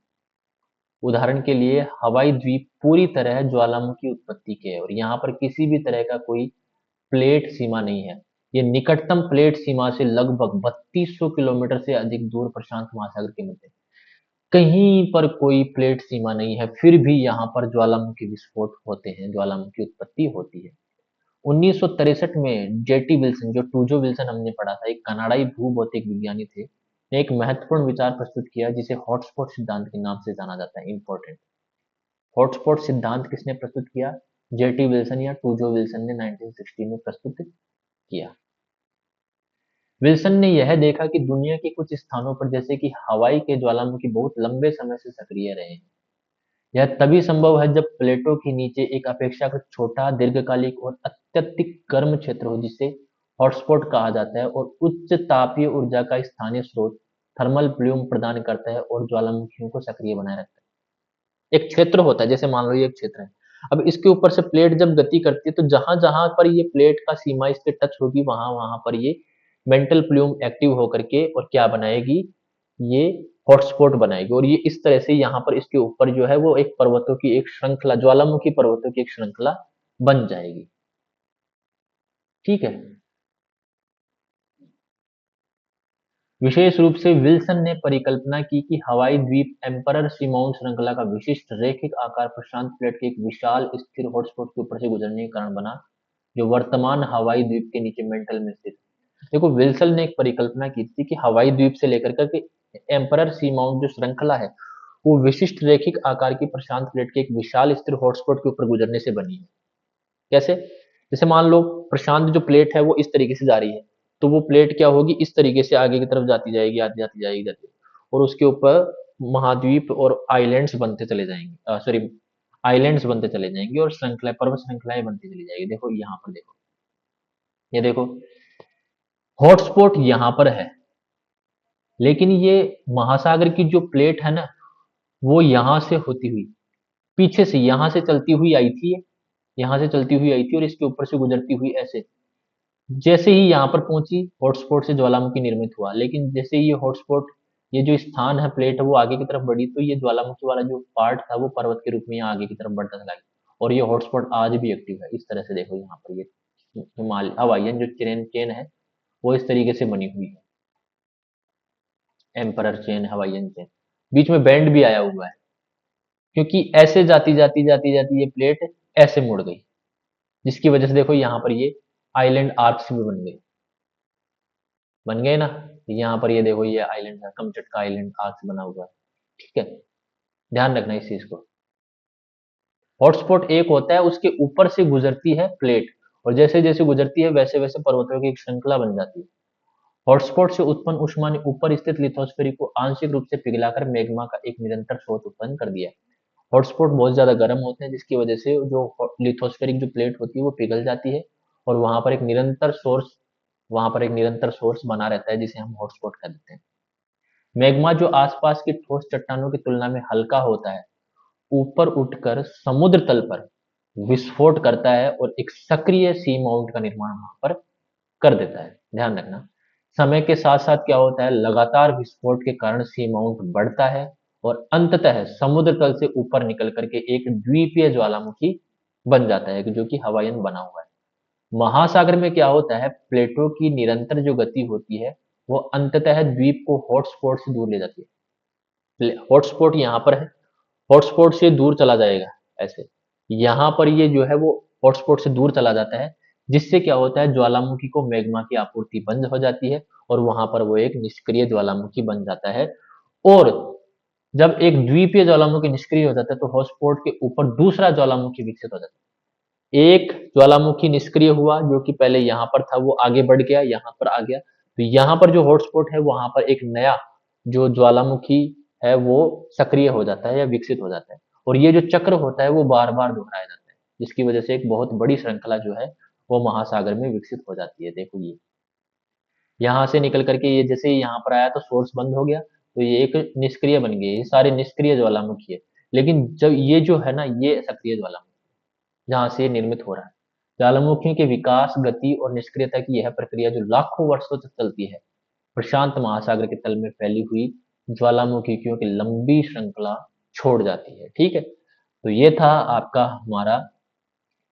उदाहरण के लिए हवाई द्वीप पूरी तरह ज्वालामुखी उत्पत्ति के है और यहाँ पर किसी भी तरह का कोई प्लेट सीमा नहीं है। ये निकटतम प्लेट सीमा से लगभग 3200 किलोमीटर से अधिक दूर प्रशांत महासागर के मध्य, कहीं पर कोई प्लेट सीमा नहीं है, फिर भी यहाँ पर ज्वालामुखी विस्फोट होते हैं, ज्वालामुखी उत्पत्ति होती है। 1963 में जेटी विल्सन, जो टूजो विल्सन हमने पढ़ा था, एक कनाडाई भूभौतिक विज्ञानी थे, ने एक महत्वपूर्ण विचार प्रस्तुत किया जिसे हॉटस्पॉट सिद्धांत के नाम से जाना जाता है। इंपॉर्टेंट, हॉटस्पॉट सिद्धांत किसने प्रस्तुत किया? जेटी विल्सन या टूजो विल्सन ने 1916 में प्रस्तुत किया। विल्सन ने यह देखा कि दुनिया के कुछ स्थानों पर जैसे कि हवाई के ज्वालामुखी बहुत लंबे समय से सक्रिय रहे हैं। यह तभी संभव है जब प्लेटों के नीचे एक अपेक्षाकृत छोटा, दीर्घकालिक और अत्यधिक गर्म क्षेत्र हो जिसे हॉटस्पॉट कहा जाता है और उच्च तापीय ऊर्जा का स्थानीय स्रोत थर्मल प्लूम प्रदान करता है और ज्वालामुखियों को सक्रिय बनाए रखता है। एक क्षेत्र होता है, जैसे मान लो ये एक क्षेत्र है। अब इसके ऊपर से प्लेट जब गति करती है तो जहां जहां पर ये प्लेट का सीमा इसके टच होगी वहां वहां पर ये मेंटल प्लूम एक्टिव होकर के और क्या बनाएगी, ये हॉटस्पॉट बनाएगी और ये इस तरह से यहाँ पर इसके ऊपर जो है वो एक पर्वतों की एक श्रृंखला, ज्वालामुखी पर्वतों की एक श्रृंखला बन जाएगी। ठीक है। विशेष रूप से विल्सन ने परिकल्पना की कि हवाई द्वीप एम्परर सीमोन श्रृंखला का विशिष्ट रैखिक आकार प्रशांत प्लेट के एक विशाल स्थिर हॉटस्पॉट के ऊपर से गुजरने के कारण बना, जो वर्तमान हवाई द्वीप के नीचे मेंटल में स्थित है। देखो, विल्सन ने एक परिकल्पना की थी कि हवाई द्वीप से लेकर के एम्परर सीमोन जो श्रृंखला है वो विशिष्ट रैखिक आकार की प्रशांत प्लेट के एक विशाल स्थिर हॉटस्पॉट के ऊपर गुजरने से बनी है। कैसे? जैसे मान लो प्रशांत जो प्लेट है वो इस तरीके से जा रही है, तो वो प्लेट क्या होगी, इस तरीके से आगे की तरफ जाती जाएगी, आती जाती जाएगी जाती और उसके ऊपर महाद्वीप और आइलैंड्स बनते चले जाएंगे, सॉरी, आइलैंड्स बनते चले जाएंगे और श्रृंखला, पर्वत श्रृंखलाएं बनती चली जाएगी। देखो यहाँ पर देखो, ये देखो हॉटस्पॉट यहाँ पर है, लेकिन ये महासागर की जो प्लेट है ना वो यहाँ से होती हुई पीछे से यहाँ से चलती हुई आई थी, यहाँ से चलती हुई आई थी और इसके ऊपर से गुजरती हुई ऐसे, जैसे ही यहाँ पर पहुंची हॉटस्पॉट से ज्वालामुखी निर्मित हुआ। लेकिन जैसे ही ये हॉटस्पॉट, ये जो स्थान है प्लेट है वो आगे की तरफ बढ़ी तो ये ज्वालामुखी वाला जो पार्ट था वो पर्वत के रूप में यहाँ आगे की तरफ बढ़ता चला गया और ये हॉटस्पॉट आज भी एक्टिव है। इस तरह से देखो यहाँ पर ये हिमालय हवाईयन जो चेन चेन है वो इस तरीके से बनी हुई है, एम्परर चेन, हवाईयन चेन, बीच में बैंड भी आया हुआ है क्योंकि ऐसे जाती जाती जाती जाती ये प्लेट ऐसे मुड़ गई, जिसकी वजह से देखो यहाँ पर ये आइलैंड आर्क्स भी बन गए ना। यहाँ पर ये देखो ये आइलैंड है, कमचटका आइलैंड आर्क्स बना हुआ है। ठीक है, ध्यान रखना इस चीज को। हॉटस्पॉट एक होता है, उसके ऊपर से गुजरती है प्लेट और जैसे जैसे गुजरती है वैसे वैसे पर्वतों की एक श्रृंखला बन जाती है। हॉटस्पॉट से उत्पन्न ऊष्मा ने ऊपर स्थित लिथोस्फीयर को आंशिक रूप से पिघलाकर मैग्मा का एक निरंतर स्रोत उत्पन्न कर दिया। हॉटस्पॉट बहुत ज्यादा गर्म होते हैं जिसकी वजह से जो लिथोस्फेरिक जो प्लेट होती है वो पिघल जाती है और वहां पर एक निरंतर सोर्स बना रहता है जिसे हम हॉटस्पॉट कह देते हैं। मैग्मा जो आसपास की ठोस चट्टानों की तुलना में हल्का होता है, ऊपर उठकर समुद्र तल पर विस्फोट करता है और एक सक्रिय सी माउंट का निर्माण वहां पर कर देता है। ध्यान रखना, समय के साथ साथ क्या होता है, लगातार विस्फोट के कारण सी माउंट बढ़ता है और अंततः समुद्र तल से ऊपर निकल करके एक द्वीपीय ज्वालामुखी बन जाता है जो कि हवाईयन बना हुआ है। महासागर में क्या होता है, प्लेटों की निरंतर जो गति होती है वो अंततः द्वीप को हॉटस्पॉट से दूर ले जाती है। हॉटस्पॉट यहाँ पर है, हॉटस्पॉट से दूर चला जाएगा ऐसे, यहाँ पर ये जो है वो हॉटस्पॉट से दूर चला जाता है, जिससे क्या होता है ज्वालामुखी को मैग्मा की आपूर्ति बंद हो जाती है और वहां पर वो एक निष्क्रिय ज्वालामुखी बन जाता है। और जब एक द्वीपीय ज्वालामुखी निष्क्रिय हो जाता है तो हॉटस्पॉट के ऊपर दूसरा ज्वालामुखी विकसित हो जाता है। एक ज्वालामुखी निष्क्रिय हुआ जो कि पहले यहाँ पर था वो आगे बढ़ गया, यहाँ पर आ गया, तो यहाँ पर जो हॉटस्पॉट है वहां पर एक नया जो ज्वालामुखी है वो सक्रिय हो जाता है या विकसित हो जाता है और ये जो चक्र होता है वो बार बार दोहराया जाता है, जिसकी वजह से एक बहुत बड़ी श्रृंखला जो है वो महासागर में विकसित हो जाती है। देखो ये यहाँ से निकल करके ये जैसे ही यहाँ पर आया तो सोर्स बंद हो गया तो ये एक निष्क्रिय बन गया, ये सारे निष्क्रिय ज्वालामुखी है। लेकिन जब ये जो है ना ये सक्रिय ज्वालामुखी जहाँ से निर्मित हो रहा है। ज्वालामुखियों के विकास, गति और निष्क्रियता की यह प्रक्रिया जो लाखों वर्षों तक चलती है, प्रशांत महासागर के तल में फैली हुई ज्वालामुखियों की लंबी श्रृंखला छोड़ जाती है। ठीक है, तो ये था आपका हमारा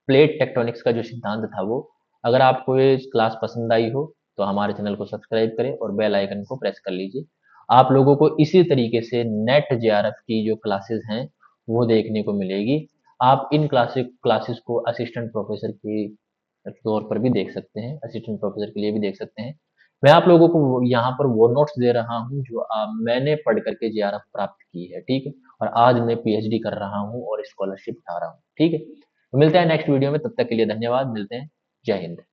प्लेट टेक्टोनिक्स का जो सिद्धांत था वो। अगर आपको ये क्लास पसंद आई हो तो हमारे चैनल को सब्सक्राइब करें और बेल आइकन को प्रेस कर लीजिए। आप लोगों को इसी तरीके से नेट जेआरएफ की जो क्लासेस हैं वो देखने को मिलेगी। आप इन क्लासेस को असिस्टेंट प्रोफेसर के तौर पर भी देख सकते हैं, असिस्टेंट प्रोफेसर के लिए भी देख सकते हैं। मैं आप लोगों को यहाँ पर वो नोट्स दे रहा हूँ जो मैंने पढ़ करके जेआरएफ प्राप्त की है। ठीक है, और आज मैं पीएचडी कर रहा हूँ और स्कॉलरशिप उठा रहा हूँ। ठीक है, तो मिलते हैं नेक्स्ट वीडियो में, तब तक के लिए धन्यवाद, मिलते हैं। जय हिंद।